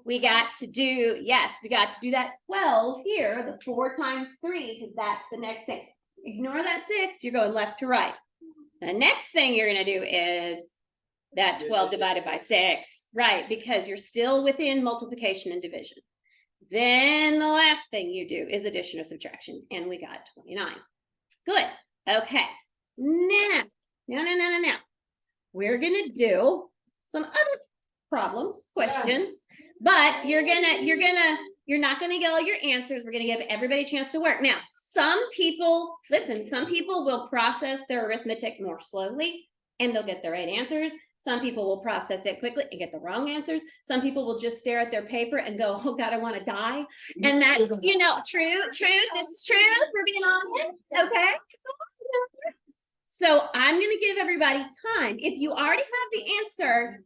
A: We got to do, yes, we got to do that 12 here, the 4 times 3, because that's the next thing. Ignore that 6, you're going left to right. The next thing you're going to do is that 12 divided by 6, right, because you're still within multiplication and division. Then the last thing you do is addition or subtraction, and we got 29. Good, okay. Now, we're going to do some other problems, questions. But you're not gonna get all your answers. We're gonna give everybody a chance to work. Now, some people will process their arithmetic more slowly and they'll get the right answers. Some people will process it quickly and get the wrong answers. Some people will just stare at their paper and go, oh God, I want to die. And that's, true. This is true. We're being honest. Okay. So I'm gonna give everybody time. If you already have the answer,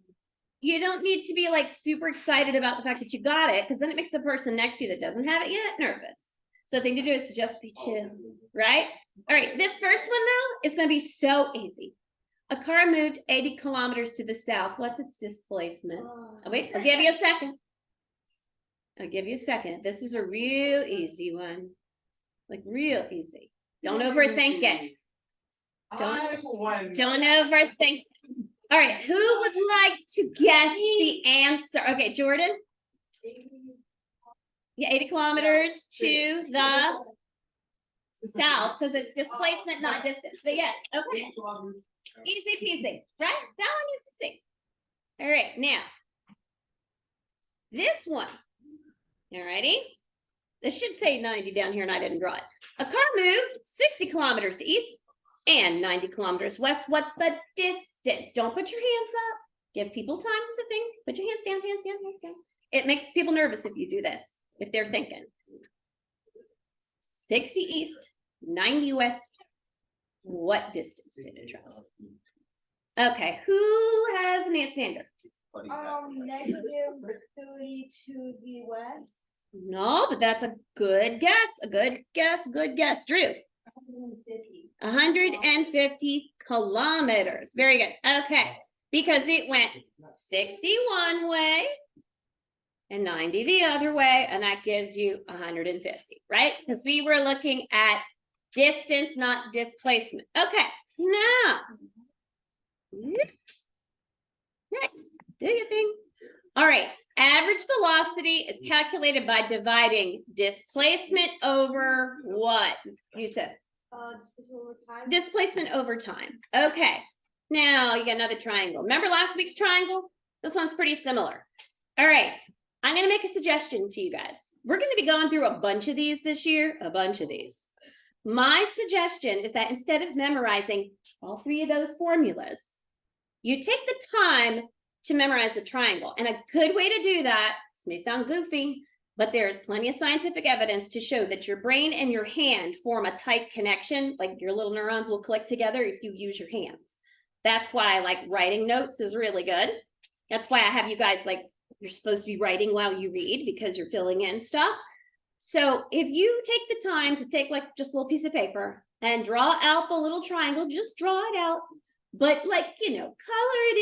A: you don't need to be like super excited about the fact that you got it, because then it makes the person next to you that doesn't have it yet nervous. So the thing to do is to just be chill, right? All right, this first one though is going to be so easy. A car moved 80 kilometers to the south. What's its displacement? Oh, wait, I'll give you a second. This is a real easy one. Like real easy. Don't overthink it. Don't overthink. All right, who would like to guess the answer? Okay, Jordan? Yeah, 80 kilometers to the south, because it's displacement, not distance. But yeah, okay. Easy peasy, right? That one is easy. All right, now, this one. All righty? This should say 90 down here, and I didn't draw it. A car moved 60 kilometers east and 90 kilometers west. What's the distance? Don't put your hands up. Give people time to think. Put your hands down, hands down, hands down. It makes people nervous if you do this, if they're thinking. 60 east, 90 west. What distance did it travel? Okay, who has an answer?
F: Negative 30 to the west.
A: No, but that's a good guess. A good guess. Good guess. Drew. 150 kilometers. Very good. Okay. Because it went 60 one way and 90 the other way, and that gives you 150, right? Because we were looking at distance, not displacement. Okay, now. Next, do your thing. All right, average velocity is calculated by dividing displacement over what? You said displacement over time. Okay, now you got another triangle. Remember last week's triangle? This one's pretty similar. All right, I'm gonna make a suggestion to you guys. We're gonna be going through a bunch of these this year, a bunch of these. My suggestion is that instead of memorizing all three of those formulas, you take the time to memorize the triangle. And a good way to do that, this may sound goofy, but there's plenty of scientific evidence to show that your brain and your hand form a tight connection, like your little neurons will click together if you use your hands. That's why like writing notes is really good. That's why I have you guys like, you're supposed to be writing while you read because you're filling in stuff. So if you take the time to take like just a little piece of paper and draw out the little triangle, just draw it out. But like, you know, color it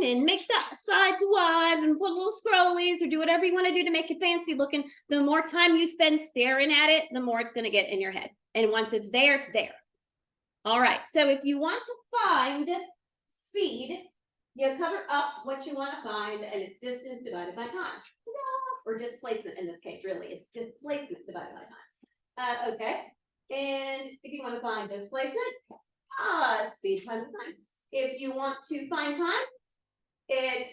A: in and make the sides wide and put little scrollies or do whatever you want to do to make it fancy looking. The more time you spend staring at it, the more it's going to get in your head. And once it's there, it's there. All right. So if you want to find speed, you cover up what you want to find and it's distance divided by time. Or displacement in this case, really. It's displacement divided by time. Okay. And if you want to find displacement, speed times time. If you want to find time, it's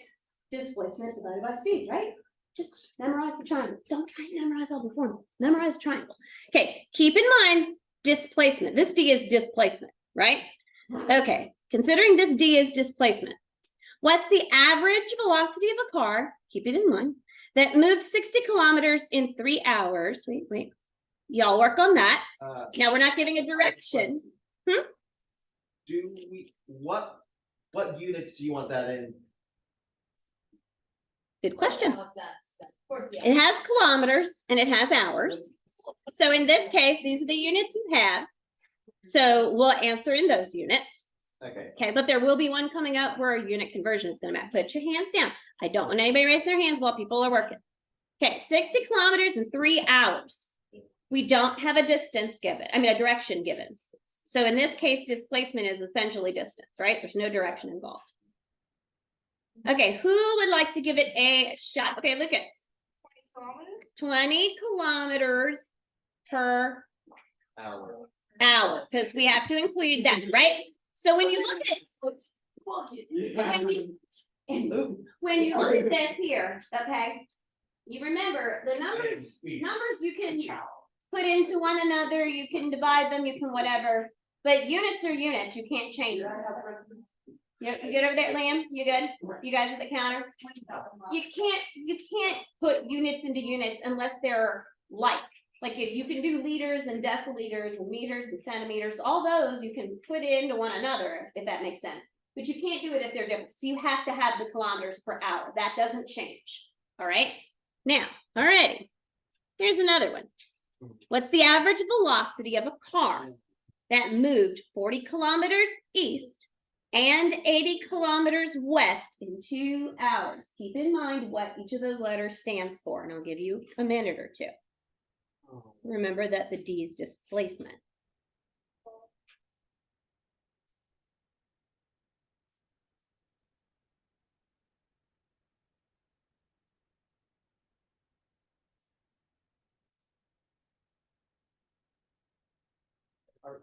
A: displacement divided by speed, right? Just memorize the triangle. Don't try and memorize all the formulas. Memorize the triangle. Okay, keep in mind displacement. This D is displacement, right? Okay, considering this D is displacement, what's the average velocity of a car, keep it in mind, that moved 60 kilometers in 3 hours? Wait. Y'all work on that. Now we're not giving a direction.
C: Do we, what units do you want that in?
A: Good question.
F: Of course, yeah.
A: It has kilometers and it has hours. So in this case, these are the units you have. So we'll answer in those units.
C: Okay.
A: Okay, but there will be one coming up where a unit conversion is going to matter. Put your hands down. I don't want anybody raising their hands while people are working. Okay, 60 kilometers in 3 hours. We don't have a distance given. I mean, a direction given. So in this case, displacement is essentially distance, right? There's no direction involved. Okay, who would like to give it a shot? Okay, Lucas. 20 kilometers per
C: Hour.
A: hour, because we have to include that, right? So when you look at when you look at this here, okay, you remember the numbers you can put into one another, you can divide them, you can whatever, but units are units, you can't change them. You good over there, Liam? You good? You guys at the counter? You can't put units into units unless they're like if you can do liters and deciliters and meters and centimeters, all those you can put into one another, if that makes sense. But you can't do it if they're different. So you have to have the kilometers per hour. That doesn't change. All right. Now, all right. Here's another one. What's the average velocity of a car that moved 40 kilometers east and 80 kilometers west in 2 hours? Keep in mind what each of those letters stands for, and I'll give you a minute or two. Remember that the D is displacement.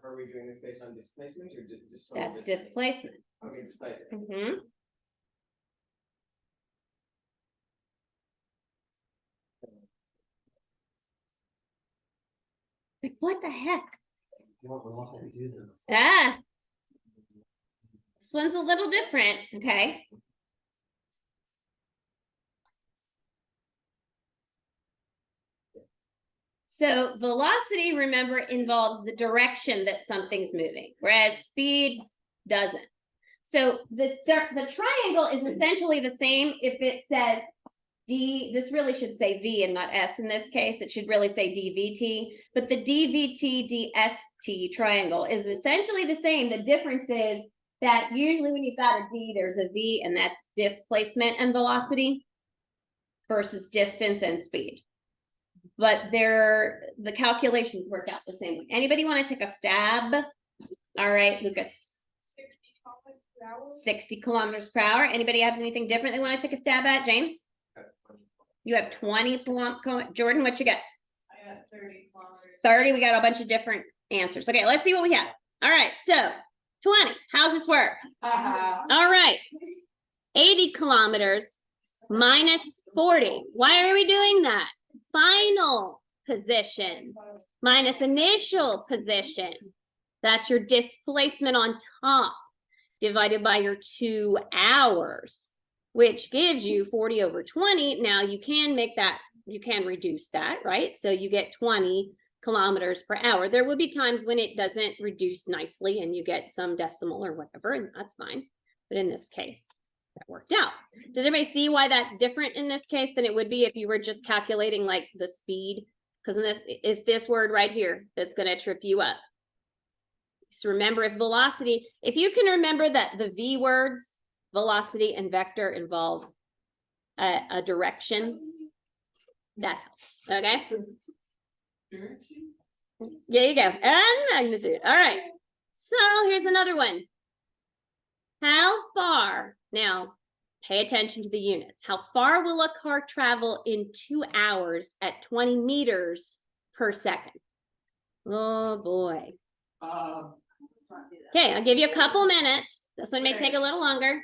E: Are we doing this based on displacement or just?
A: That's displacement.
E: Okay, displacement.
A: Mm-hmm. Like, what the heck? This one's a little different, okay? So velocity, remember, involves the direction that something's moving, whereas speed doesn't. So the triangle is essentially the same if it says D, this really should say V and not S in this case. It should really say DVT, but the DVT DST triangle is essentially the same. The difference is that usually when you've got a D, there's a V, and that's displacement and velocity. versus distance and speed. But the calculations work out the same way. Anybody want to take a stab? All right, Lucas. 60 kilometers per hour. Anybody have anything different they want to take a stab at? James? You have 20. Jordan, what you got?
F: I got 30 kilometers.
A: 30. We got a bunch of different answers. Okay, let's see what we have. All right, so 20. How's this work? All right. 80 kilometers minus 40. Why are we doing that? Final position minus initial position. That's your displacement on top divided by your 2 hours, which gives you 40 over 20. Now you can make that, you can reduce that, right? So you get 20 kilometers per hour. There will be times when it doesn't reduce nicely and you get some decimal or whatever, and that's fine. But in this case, that worked out. Does everybody see why that's different in this case than it would be if you were just calculating like the speed? Because this is this word right here that's going to trip you up. So remember, if velocity, if you can remember that the V words, velocity and vector involve a direction, that helps. Okay. There you go. And magnitude. All right. So here's another one. How far, now pay attention to the units. How far will a car travel in 2 hours at 20 meters per second? Oh boy. Okay, I'll give you a couple minutes. This one may take a little longer.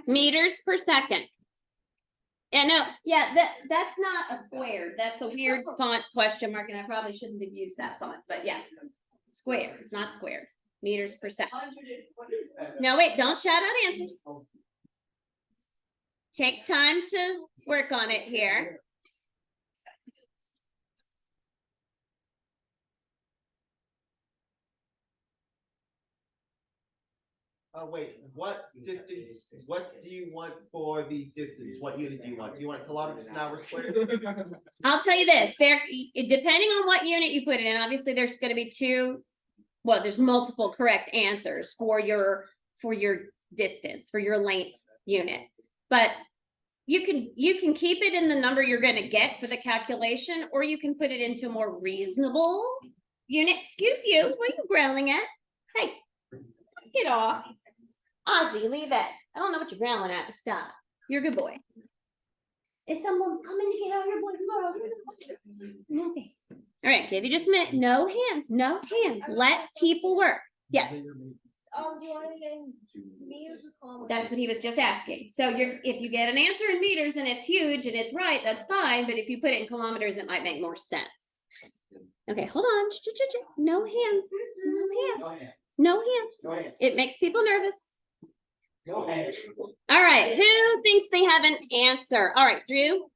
A: Meters per second. Yeah, no, yeah, that's not a square. That's a weird font question mark, and I probably shouldn't have used that font, but yeah. Square, it's not square. Meters per second. No, wait, don't shout out answers. Take time to work on it here.
C: Oh, wait, what distance, what do you want for these distance? What unit do you want? Do you want kilometers an hour squared?
A: I'll tell you this, depending on what unit you put it in, obviously there's going to be there's multiple correct answers for your distance, for your length unit. But you can keep it in the number you're going to get for the calculation, or you can put it into a more reasonable unit. Excuse you, what are you growling at? Hey, get off. Ozzy, leave it. I don't know what you're growling at, but stop. You're a good boy. Is someone coming to get out your boy? Okay. All right, give you just a minute. No hands, no hands. Let people work. Yes.
B: Do you want it in meters or kilometers?
A: That's what he was just asking. So if you get an answer in meters and it's huge and it's right, that's fine. But if you put it in kilometers, it might make more sense. Okay, hold on. No hands. No hands. No hands. It makes people nervous.
E: Go ahead.
A: All right, who thinks they have an answer? All right, Drew.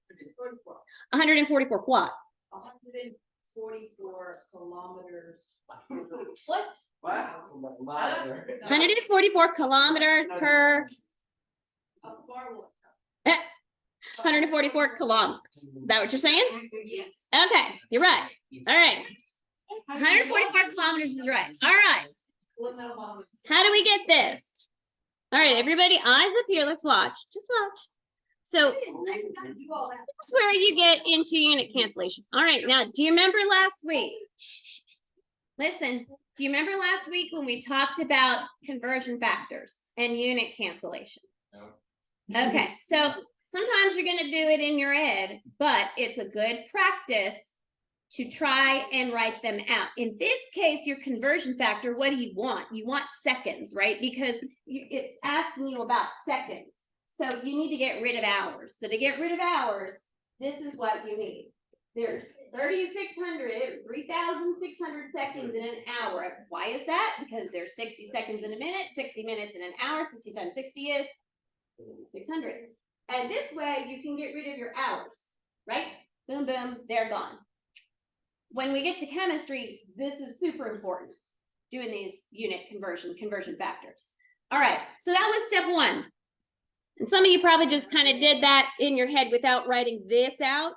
A: 144 what?
F: 144 kilometers.
B: What?
E: Wow.
A: 144 kilometers per.
F: How far will
A: 144 kilometers. Is that what you're saying?
F: Yes.
A: Okay, you're right. All right. 144 kilometers is right. All right. How do we get this? All right, everybody, eyes up here. Let's watch. Just watch. So that's where you get into unit cancellation. All right, now, do you remember last week? Listen, do you remember last week when we talked about conversion factors and unit cancellation? No. Okay, so sometimes you're going to do it in your head, but it's a good practice to try and write them out. In this case, your conversion factor, what do you want? You want seconds, right? Because it's asking you about seconds. So you need to get rid of hours. So to get rid of hours, this is what you need. There's 3,600 seconds in an hour. Why is that? Because there's 60 seconds in a minute, 60 minutes in an hour, 60 times 60 is 600. And this way you can get rid of your hours, right? Boom, boom, they're gone. When we get to chemistry, this is super important, doing these unit conversion factors. All right, so that was step one. And some of you probably just kind of did that in your head without writing this out,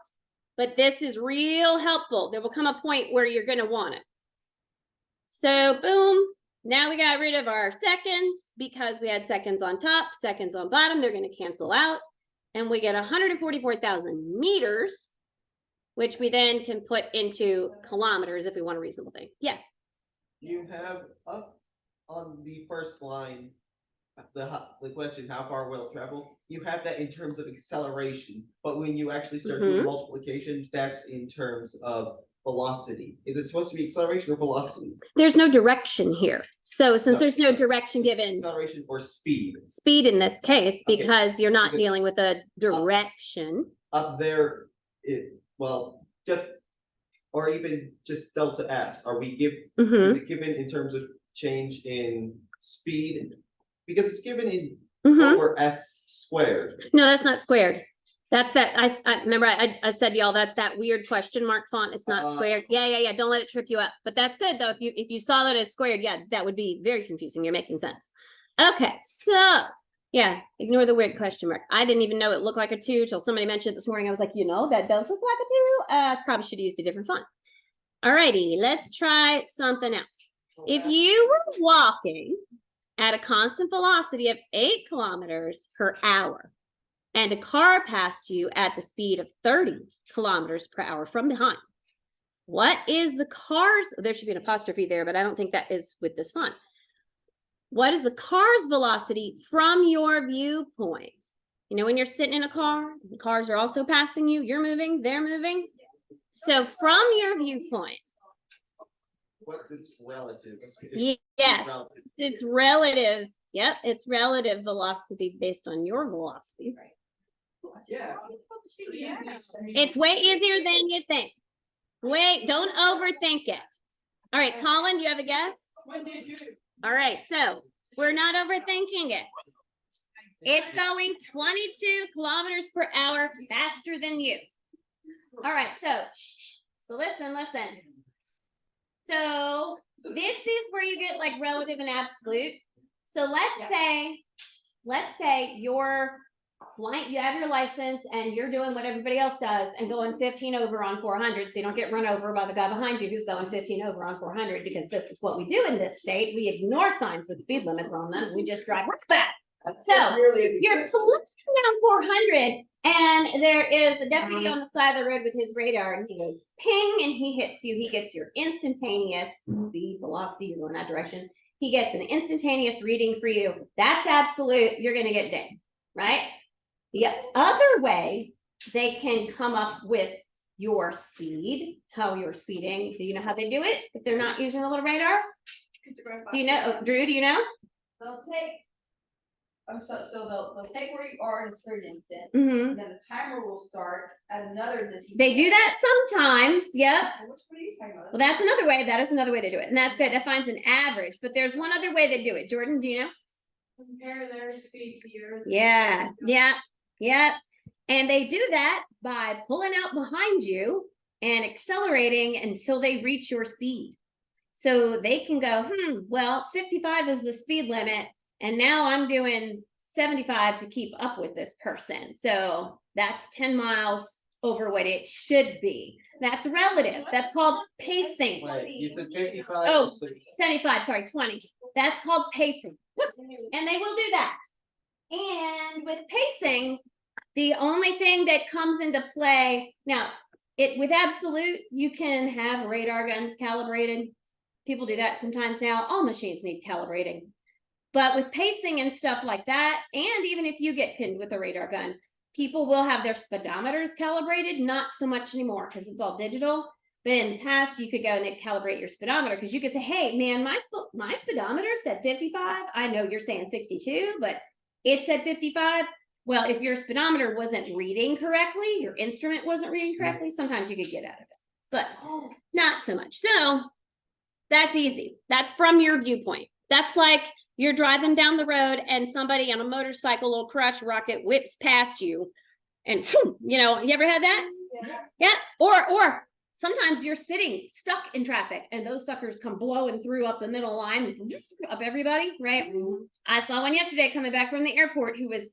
A: but this is real helpful. There will come a point where you're going to want it. So boom, Now we got rid of our seconds because we had seconds on top, seconds on bottom. They're going to cancel out. And we get 144,000 meters, which we then can put into kilometers if we want a reasonable thing. Yes.
C: You have up on the first line, the question, how far will it travel? You have that in terms of acceleration, but when you actually start doing multiplication, that's in terms of velocity. Is it supposed to be acceleration or velocity?
A: There's no direction here. So since
C: No.
A: there's no direction given,
C: Acceleration or speed?
A: speed in this case,
C: Okay.
A: because you're not
C: Because-
A: dealing with a direction.
C: Up there, well, just, or even just delta S, are we
A: Mhm.
C: is it given in terms of change in speed? Because it's given in
A: Mhm.
C: over S squared.
A: No, that's not squared. That's that, I remember I said to y'all, that's that weird question mark font. It's not squared. Yeah. Don't let it trip you up. But that's good though. If you saw that as squared, yeah, that would be very confusing. You're making sense. Okay, so yeah, ignore the weird question mark. I didn't even know it looked like a 2 till somebody mentioned it this morning. I was like, that does look like a 2. Probably should have used a different font. Alrighty, let's try something else. If you were walking at a constant velocity of 8 kilometers per hour, and a car passed you at the speed of 30 kilometers per hour from behind, what is the car's, there should be an apostrophe there, but I don't think that is with this font. What is the car's velocity from your viewpoint? You know, when you're sitting in a car, the cars are also passing you, you're moving, they're moving. So from your viewpoint,
C: What's its relative?
A: yes,
C: Relative.
A: it's relative. Yep, it's relative velocity based on your velocity.
E: Yeah.
A: It's way easier than you think. Wait, don't overthink it. All right, Colin, do you have a guess? All right, so we're not overthinking it. It's going 22 kilometers per hour faster than you. All right, so listen. So this is where you get like relative and absolute. So let's say you're flying, you have your license and you're doing what everybody else does and going 15 over on 400, so you don't get run over by the guy behind you who's going 15 over on 400, because this is what we do in this state. We ignore signs with speed limits on them. We just drive right back. So you're flying down 400 and there is a deputy on the side of the road with his radar and he goes ping and he hits you. He gets your instantaneous speed, velocity, you're going that direction. He gets an instantaneous reading for you. That's absolute. You're going to get dinged, right? The other way they can come up with your speed, how you're speeding. Do you know how they do it? If they're not using a little radar? Do you know, Drew, do you know?
F: They'll take. So they'll take where you are in a certain instant,
A: Mm-hmm.
F: and then the timer will start at another distance.
A: They do that sometimes. Yep.
F: Which one are you talking about?
A: Well, that's another way. That is another way to do it. And that's good. That finds an average. But there's one other way they do it. Jordan, do you know?
B: Compare their speed to yours.
A: Yeah. And they do that by pulling out behind you and accelerating until they reach your speed. So they can go, well, 55 is the speed limit. And now I'm doing 75 to keep up with this person. So that's 10 miles over what it should be. That's relative. That's called pacing.
C: Wait, you said 55.
A: Oh. 75, sorry, 20. That's called pacing. And they will do that. And with pacing, the only thing that comes into play now, with absolute, you can have radar guns calibrated. People do that sometimes now. All machines need calibrating. But with pacing and stuff like that, and even if you get pinned with a radar gun, people will have their speedometers calibrated, not so much anymore because it's all digital. But in the past, you could go and they'd calibrate your speedometer because you could say, hey, man, my speedometer said 55. I know you're saying 62, but it said 55. Well, if your speedometer wasn't reading correctly, your instrument wasn't reading correctly, sometimes you could get out of it, but not so much. So that's easy. That's from your viewpoint. That's like you're driving down the road and somebody on a motorcycle, little crush rocket whips past you. And you ever had that? Yeah. Or sometimes you're sitting stuck in traffic and those suckers come blowing through up the middle line of everybody, right? I saw one yesterday coming back from the airport who was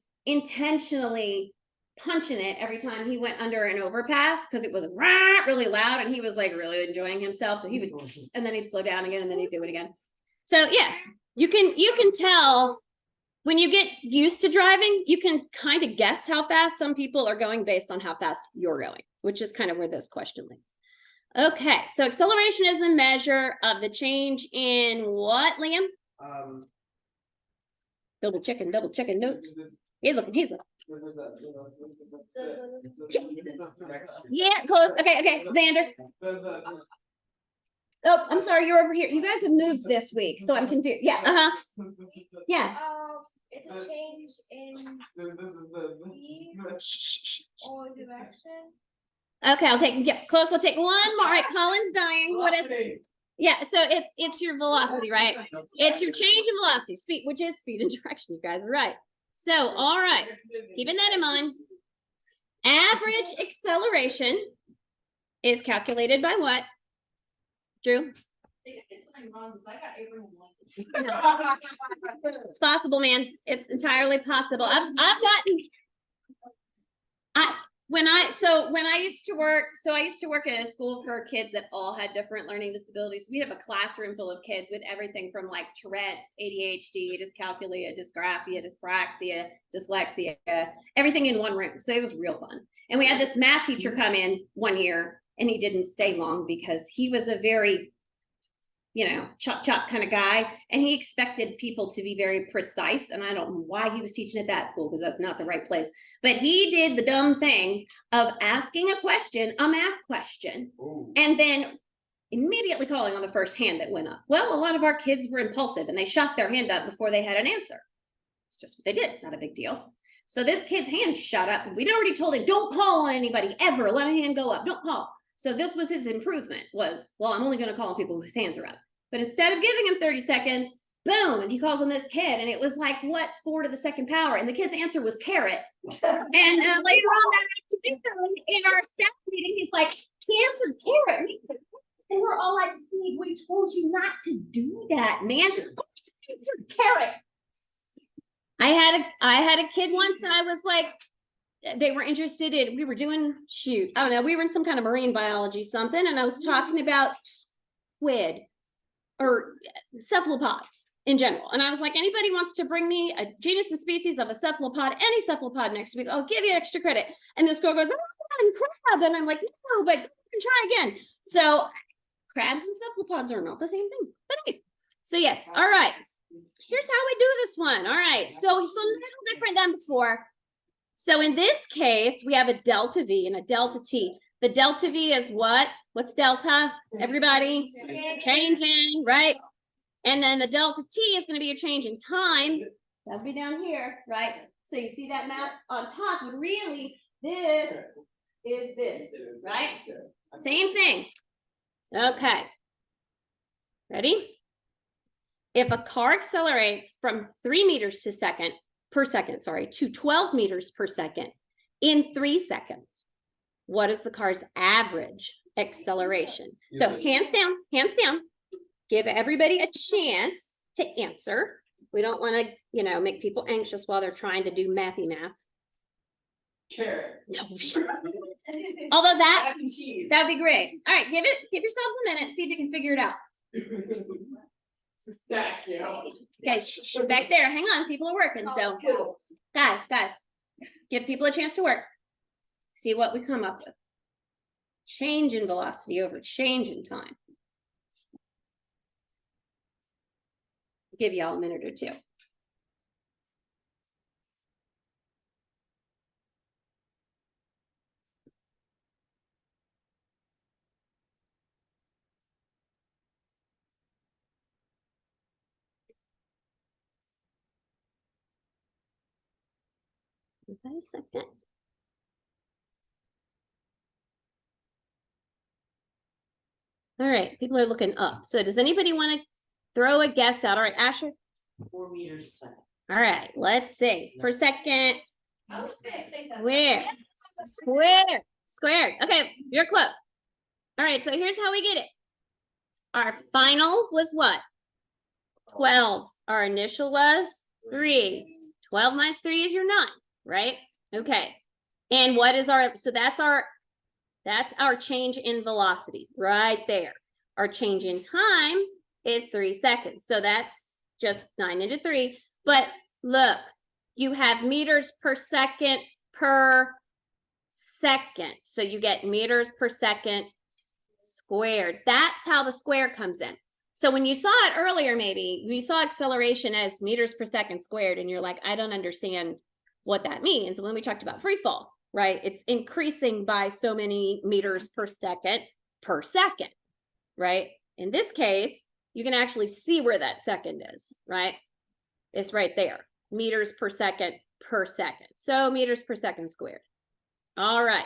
A: intentionally punching it every time he went under an overpass because it was really loud and he was like really enjoying himself. So he would, and then he'd slow down again and then he'd do it again. So yeah, you can tell when you get used to driving, you can kind of guess how fast some people are going based on how fast you're going, which is kind of where this question leads. Okay, so acceleration is a measure of the change in what, Liam? Double checking notes. He's looking. Yeah, close. Okay, Xander. Oh, I'm sorry, you're over here. You guys have moved this week, so I'm confused. Yeah, yeah.
B: It's a change in speed or direction.
A: Okay, I'll take, close. I'll take one more. All right, Colin's dying. What is it? Yeah, so it's your velocity, right? It's your change in velocity, speed, which is speed and direction. You guys are right. So, all right, keeping that in mind. Average acceleration is calculated by what? Drew?
F: It's something wrong, because I got Abraham
A: It's possible, man. It's entirely possible. I've gotten, when I used to work at a school for kids that all had different learning disabilities. We have a classroom full of kids with everything from like Tourette's, ADHD, dyscalculia, dysgraphia, dyspraxia, dyslexia, everything in one room. So it was real fun. And we had this math teacher come in one year, and he didn't stay long because he was a very, chop kind of guy. And he expected people to be very precise. And I don't know why he was teaching at that school, because that's not the right place. But he did the dumb thing of asking a math question, and then immediately calling on the first hand that went up. Well, a lot of our kids were impulsive and they shot their hand up before they had an answer. It's just what they did, not a big deal. So this kid's hand shot up. We'd already told him, don't call on anybody ever. Let a hand go up. Don't call. So this was his improvement was, well, I'm only going to call on people whose hands are up. But instead of giving him 30 seconds, boom, and he calls on this kid, and it was like, what's 4 to the second power? And the kid's answer was carrot. And later on that afternoon, in our staff meeting, he's like, he answered carrot. And we're all like, Steve, we told you not to do that, man. Of course, he answered carrot. I had a kid once, and I was like, they were interested in, we were doing, I don't know, we were in some kind of marine biology something, and I was talking about squid or cephalopods in general. And I was like, anybody wants to bring me a genus and species of a cephalopod, any cephalopod next week, I'll give you extra credit. And this girl goes, oh, crab. And I'm like, no, but you can try again. So crabs and cephalopods are not the same thing. But anyway, so yes, all right. Here's how we do this one. All right, so it's a little different than before. So in this case, we have a delta V and a delta T. The delta V is what? What's delta? Everybody? Changing, right? And then the delta T is going to be a change in time. That'll be down here, right? So you see that map on top, but really this is this, right? Same thing. Okay. Ready? If a car accelerates from 3 meters per second, to 12 meters per second in 3 seconds, what is the car's average acceleration? So hands down, give everybody a chance to answer. We don't want to, make people anxious while they're trying to do mathy math.
E: Carrot.
A: No. Although
E: Mac and cheese.
A: that'd be great. All right, give yourselves a minute, see if you can figure it out.
E: Pistachio.
A: Okay, back there, hang on, people are working. So guys, give people a chance to work. See what we come up with. Change in velocity over change in time. Give y'all a minute or two. Wait a second. All right, people are looking up. So does anybody want to throw a guess out? All right, Asher.
E: 4 meters a second.
A: All right, let's see. Per second.
F: I was gonna say that.
A: Squared. Okay, you're close. All right, so here's how we get it. Our final was what? 12. Our initial was 3. 12 minus 3 is your 9, right? Okay. And what is so that's our change in velocity right there. Our change in time is 3 seconds. So that's just 9 into 3. But look, you have meters per second per second. So you get meters per second squared. That's how the square comes in. So when you saw it earlier, maybe you saw acceleration as meters per second squared, and you're like, I don't understand what that means. When we talked about free fall, right? It's increasing by so many meters per second, right? In this case, you can actually see where that second is, right? It's right there, meters per second. So meters per second squared. All right.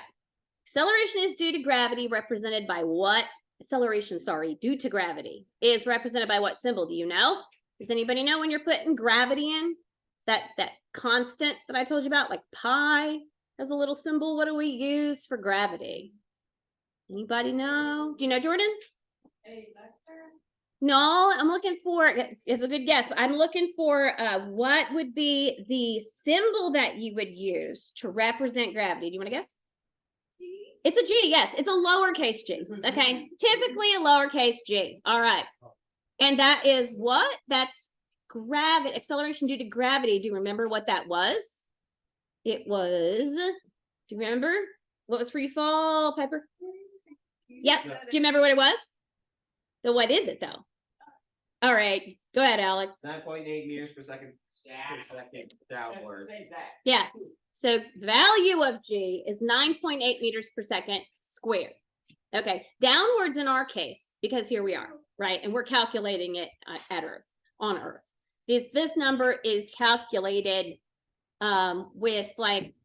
A: Acceleration is due to gravity, represented by what? Acceleration, sorry, due to gravity is represented by what symbol? Do you know? Does anybody know when you're putting gravity in? That constant that I told you about, like pi has a little symbol. What do we use for gravity? Anybody know? Do you know, Jordan?
B: A vector?
A: No, I'm looking for, it's a good guess, but I'm looking for what would be the symbol that you would use to represent gravity. Do you want to guess? It's a G, yes. It's a lowercase g. Okay. Typically a lowercase g. All right. And that is what? That's gravity, acceleration due to gravity. Do you remember what that was? It was, do you remember? What was free fall, Piper? Yep. Do you remember what it was? So what is it though? All right. Go ahead, Alex.
C: 9.8 meters per second downward.
A: Yeah. So the value of G is 9.8 meters per second squared. Okay, downwards in our case, because here we are, right? And we're calculating it at Earth, on Earth. This number is calculated with like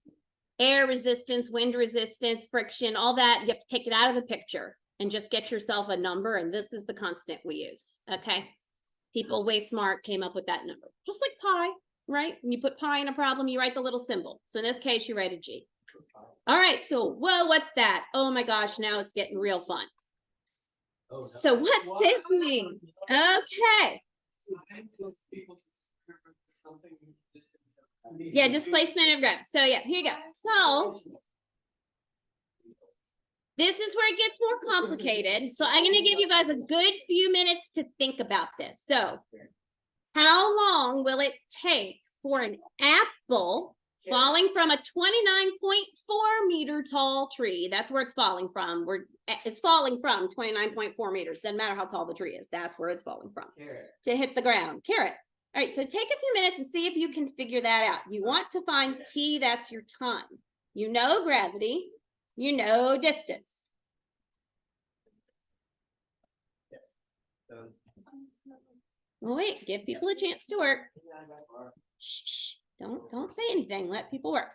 A: air resistance, wind resistance, friction, all that. You have to take it out of the picture and just get yourself a number. And this is the constant we use, okay? People way smart came up with that number, just like pi. Right? When you put pi in a problem, you write the little symbol. So in this case, you write a G. All right. So, whoa, what's that? Oh my gosh, now it's getting real fun. So what's this mean? Okay. Yeah, displacement of gravity. So yeah, here you go. So this is where it gets more complicated. So I'm going to give you guys a good few minutes to think about this. So how long will it take for an apple falling from a 29.4 meter tall tree? That's where it's falling from. It's falling from 29.4 meters. Doesn't matter how tall the tree is. That's where it's falling from. To hit the ground. Carrot. All right, so take a few minutes and see if you can figure that out. You want to find T, that's your time. You know gravity. You know distance. Well, wait, give people a chance to work. Shh, don't say anything. Let people work.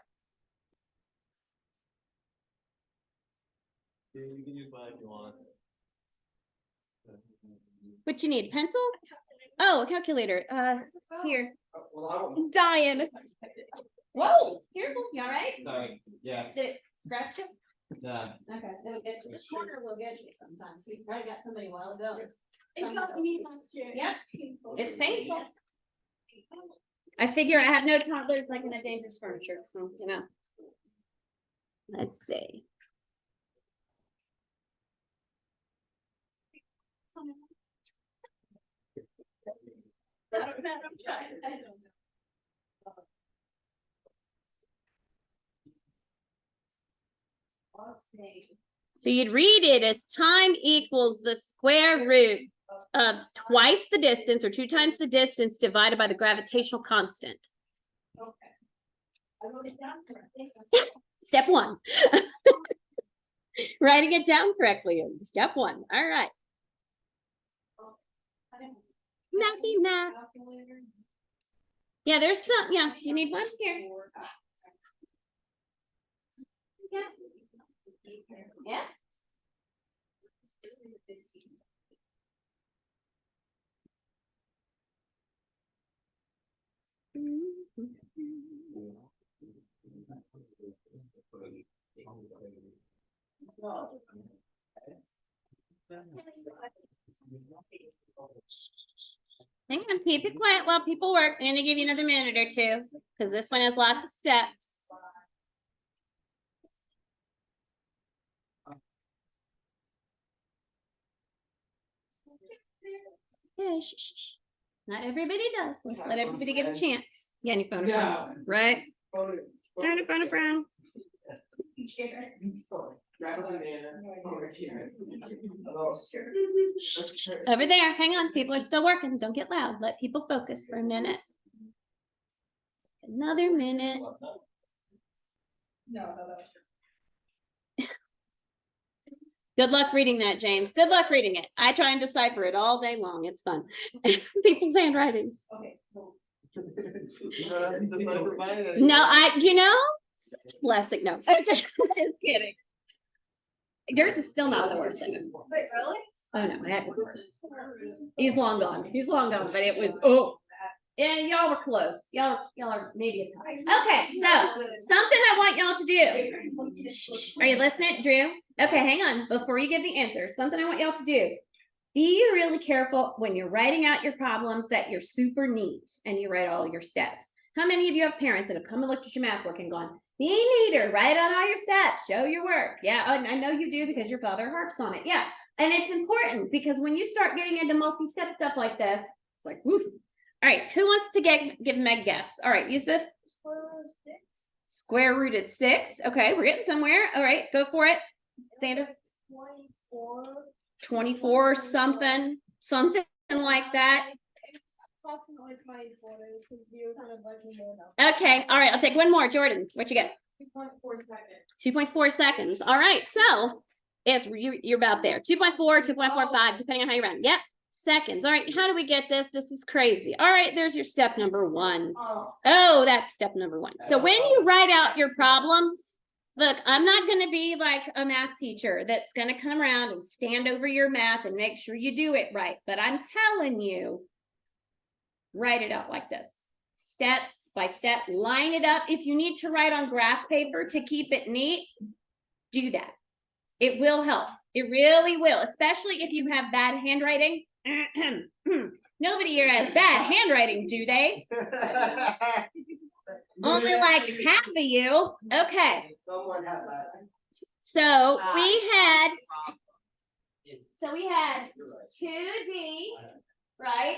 C: You can use whatever you want.
A: What you need? Pencil? Oh, a calculator. Here.
B: I'm dying.
A: Whoa, careful. You all right?
C: Sorry. Yeah.
A: Did it scratch you?
C: Yeah.
A: Okay, it'll get you. This corner will get you sometimes. See, I got somebody a while ago.
B: It got me last year.
A: Yes.
B: Painful.
A: It's painful. I figure I have no toddlers like in a dangerous furniture, so you know. Let's see.
B: I don't know. I'm trying. I don't know.
A: So you'd read it as time equals the square root of twice the distance or 2 times the distance divided by the gravitational constant.
B: Okay. I wrote it down correctly.
A: Step 1. Writing it down correctly is step 1. All right. Mathy math. Yeah, there's some. Yeah, you need one here. Yeah. Yeah. Hang on, keep it quiet while people work. I'm gonna give you another minute or two because this one has lots of steps. okay, shh, shh, shh. Not everybody does. Let's let everybody get a chance. Yeah, and your phone a
E: No.
A: friend, right? Phone a friend a friend.
E: Grab a banana. Phone a Karen.
A: Over there, hang on, people are still working, don't get loud, let people focus for a minute. Another minute.
F: No, that's true.
A: Good luck reading that, James, good luck reading it. I try and decipher it all day long, it's fun. People's handwriting.
F: Okay, cool.
C: You don't have to decipher mine anymore.
A: No, blessing, no, just kidding. Yours is still not the worst.
F: Wait, really?
A: Oh, no, I had one worse. He's long gone, but it was, oh. Yeah, y'all were close. Y'all are maybe a tie. Okay, so something I want y'all to do. Are you listening, Drew? Okay, hang on. Before you give the answer, something I want y'all to do. Be really careful when you're writing out your problems that you're super neat and you write all your steps. How many of you have parents that have come and looked at your math work and gone, be neater, write out all your steps, show your work? Yeah, I know you do because your father harps on it. Yeah, and it's important because when you start getting into multi-step stuff like this, it's like, woof. All right, who wants to give Meg guess? All right, Yusuf. Square root of 6. Okay, we're getting somewhere. All right, go for it. Sandra. 24 something like that. Okay, all right, I'll take one more. Jordan, what you get?
B: 2.4 seconds.
A: 2.4 seconds. All right, so yes, you're about there. 2.4, 2.45, depending on how you run. Yep. Seconds. All right, how do we get this? This is crazy. All right, there's your step number 1. Oh, that's step number 1. So when you write out your problems, look, I'm not going to be like a math teacher that's going to come around and stand over your math and make sure you do it right. But I'm telling you, write it out like this. Step by step, line it up. If you need to write on graph paper to keep it neat, do that. It will help. It really will, especially if you have bad handwriting. Nobody here has bad handwriting, do they? Only like half of you. Okay.
E: Someone had that.
A: So we had 2D, right?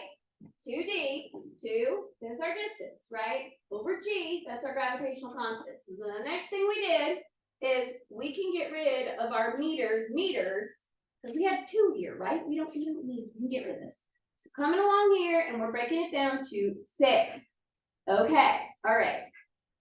A: 2D, 2, there's our distance, right? Over G, that's our gravitational constant. So the next thing we did is we can get rid of our meters, because we had 2 here, right? We don't need, we can get rid of this. So coming along here, and we're breaking it down to 6. Okay, all right.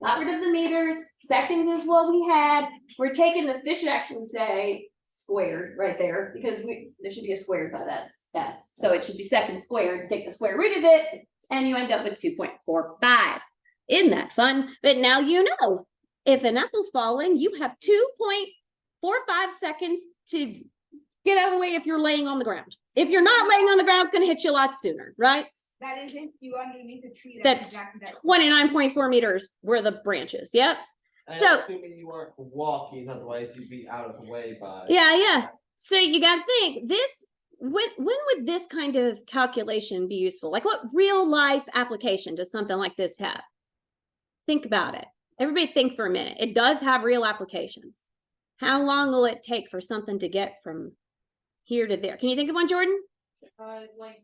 A: Got rid of the meters, seconds is what we had. We're taking this should actually say squared right there, because there should be a squared by that S. So it should be seconds squared, take the square root of it, and you end up with 2.45. Isn't that fun? But now you know, if an apple's falling, you have 2.45 seconds to get out of the way if you're laying on the ground. If you're not laying on the ground, it's going to hit you a lot sooner, right?
B: That is if you underneath a tree.
A: That's
B: exactly that.
A: 29.4 meters were the branches. Yep.
C: And
A: So-
C: assuming you weren't walking, otherwise you'd be out of the way by.
A: Yeah. So you got to think this, when would this kind of calculation be useful? Like what real life application does something like this have? Think about it. Everybody think for a minute. It does have real applications. How long will it take for something to get from here to there? Can you think of one, Jordan?
B: Like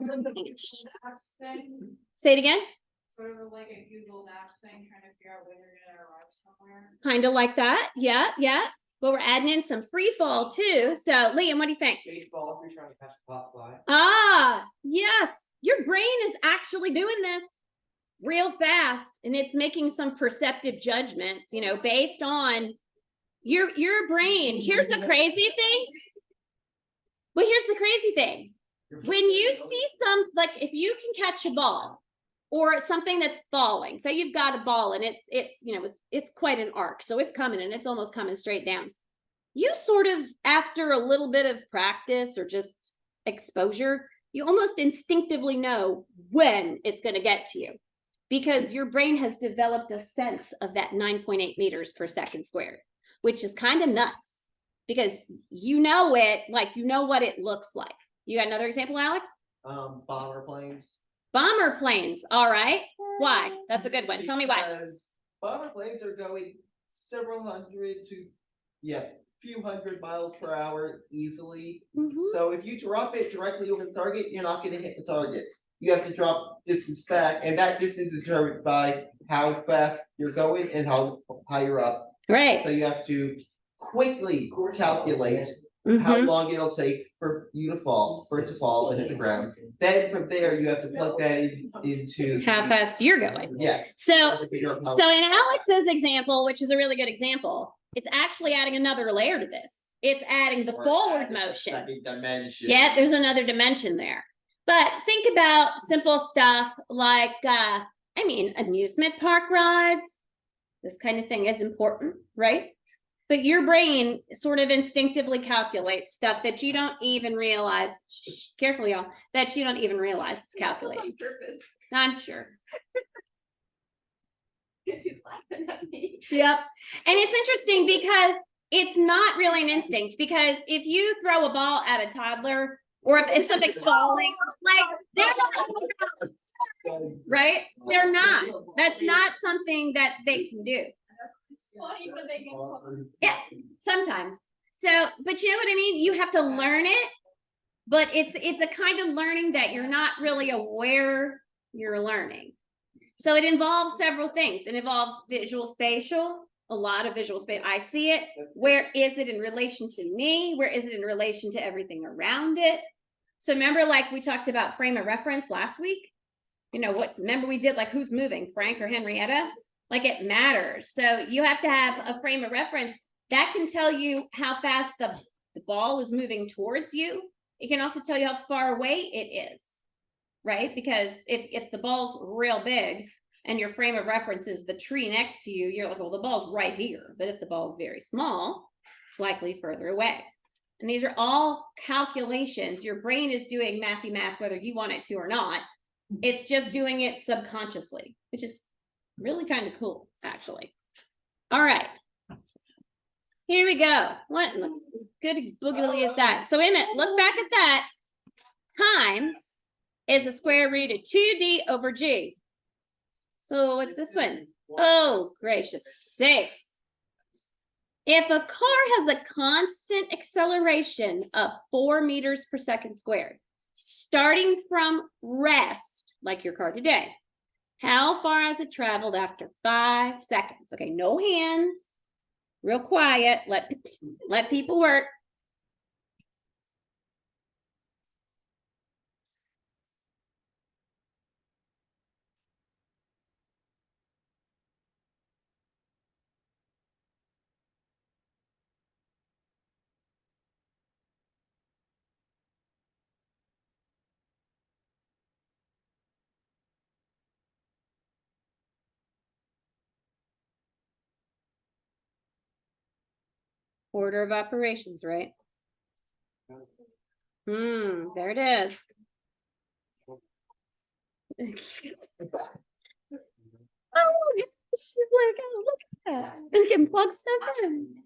B: Maps thing,
A: Say it again.
B: sort of like a Google Maps thing, trying to figure out when you're gonna arrive somewhere.
A: Kind of like that. Yeah. But we're adding in some free fall too. So Liam, what do you think?
E: Baseball, if you're trying to catch a pop fly.
A: Ah, yes. Your brain is actually doing this real fast, and it's making some perceptive judgments, based on your brain. Here's the crazy thing. Well, here's the crazy thing. When you see like if you can catch a ball or something that's falling, say you've got a ball and it's quite an arc, so it's coming and it's almost coming straight down. You sort of, after a little bit of practice or just exposure, you almost instinctively know when it's going to get to you, because your brain has developed a sense of that 9.8 meters per second squared, which is kind of nuts, because you know what it looks like. You got another example, Alex?
C: Bomber planes.
A: Bomber planes. All right. Why? That's a good one. Tell me why.
C: Because bomber planes are going several hundred to, few hundred miles per hour easily.
A: Mhm.
C: So if you drop it directly over the target, you're not gonna hit the target. You have to drop distance back, and that distance is determined by how fast you're going and how high you're up. So
A: Right.
C: you have to quickly calculate how
A: Mhm.
C: long it'll take for it to fall and hit the ground. Then from there, you have to plug that into.
A: How fast you're going.
C: Yes.
A: So,
C: To figure out how-
A: so in Alex's example, which is a really good example, it's actually adding another layer to this. It's adding the
C: We're
A: forward
C: adding a
A: motion.
C: Second dimension.
A: Yeah, there's another dimension there. But think about simple stuff like, amusement park rides. This kind of thing is important, right? But your brain sort of instinctively calculates stuff that you don't even realize. Shh, careful, y'all, that you don't even realize it's calculating.
F: On purpose.
A: I'm sure.
F: 'Cause he's laughing at me.
A: Yep. And it's interesting because it's not really an instinct, because if you throw a ball at a toddler, or if something's falling, like they're not, right? They're not. That's not something that they can do.
F: It's funny when they get.
A: Yeah. Sometimes. So, but you know what I mean? You have to learn it, but it's a kind of learning that you're not really aware you're learning. So it involves several things. It involves visual spatial, a lot of visual space. I see it. Where is it in relation to me? Where is it in relation to everything around it? So remember, like we talked about frame of reference last week? You know, remember we did like who's moving, Frank or Henrietta? Like it matters. So you have to have a frame of reference that can tell you how fast the ball is moving towards you. It can also tell you how far away it is, right? Because if the ball's real big and your frame of reference is the tree next to you, you're like, well, the ball's right here. But if the ball's very small, it's likely further away. And these are all calculations. Your brain is doing mathy math, whether you want it to or not. It's just doing it subconsciously, which is really kind of cool, actually. All right. Here we go. What good boogly is that? So Emmett, look back at that. Time is the square root of 2d over g. So what's this one? Oh, gracious sakes. If a car has a constant acceleration of 4 meters per second squared, starting from rest, like your car today, how far has it traveled after 5 seconds? Okay, no hands, real quiet, let people work. Order of operations, right? There it is. Oh, she's like, oh, look at that. We can plug stuff in.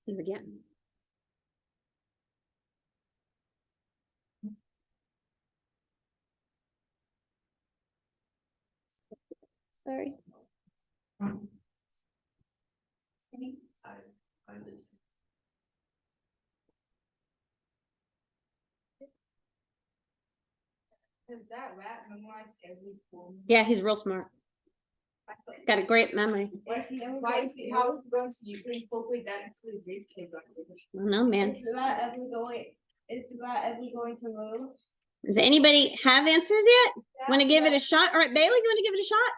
A: Again. Sorry.
F: Is that rat memorized every form?
A: Yeah, he's real smart. Got a great memory.
F: Why is he going to Ukraine? Hopefully that includes race kids.
A: I don't know, man.
F: Is that ever going to move?
A: Does anybody have answers yet? Want to give it a shot? All right, Bailey, you want to give it a shot?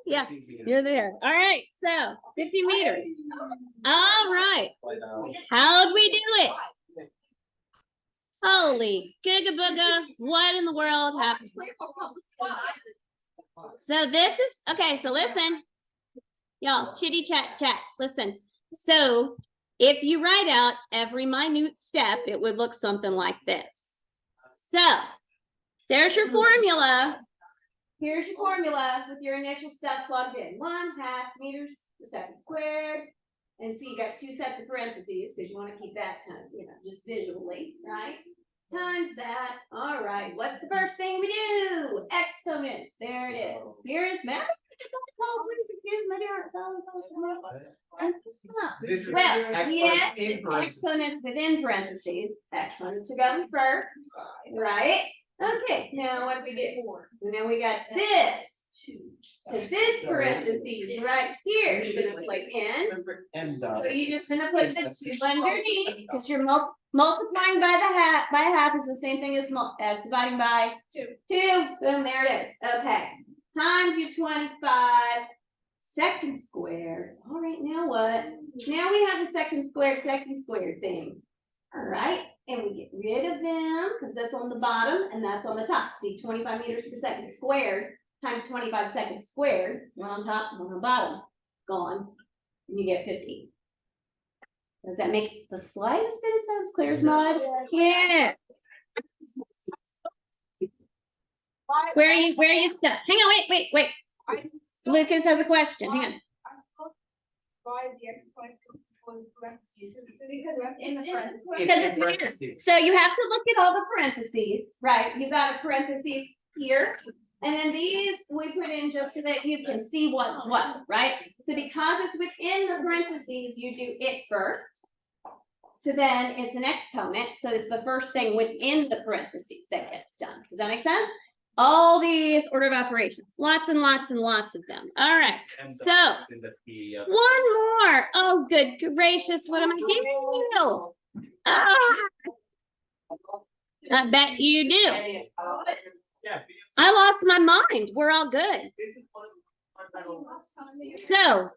A: Yeah, you're there. All right, so 50 meters. All right. How'd we do it? Holy gigabooga, what in the world happened? So this is, okay, so listen. Y'all, chitty chat, listen. So if you write out every minute step, it would look something like this. So there's your formula. Here's your formula with your initial stuff plugged in. 1/2 meters per second squared. And see, you got two sets of parentheses, because you want to keep that kind of, just visually, right? Times that, all right, what's the first thing we do? Exponents, there it is. Here's, remember, excuse my dear,
C: This is
A: well,
C: exponents
A: yes,
C: in parentheses.
A: exponents within parentheses, exponents are going first, right? Okay, now what do we do? Now we got this. Cause this parentheses right here is gonna put in,
C: And,
A: so you're just gonna put the two underneath, cause you're multiplying by half is the same thing as dividing by two, boom, there it is, okay. Times your 25 second squared, all right, now what? Now we have the second squared thing, all right? And we get rid of them, cause that's on the bottom and that's on the top, see, 25 meters per second squared times 25 seconds squared, one on top, one on the bottom, gone, and you get 50. Does that make the slightest bit of sense? Clear as mud? Yeah. Where are you stuck? Hang on, wait. Lucas has a question, hang on.
B: Why the exponents for the parentheses? It's in the parentheses.
A: Because it's weird. So you have to look at all the parentheses, right? You got a parentheses here. And then these we put in just so that you can see what's what, right? So because it's within the parentheses, you do it first. So then it's an exponent. So it's the first thing within the parentheses that gets done. Does that make sense? All these order of operations, lots and lots and lots of them. All right. So one more. Oh, good gracious. What am I giving you? I bet you do.
C: Yeah.
A: I lost my mind. We're all good. So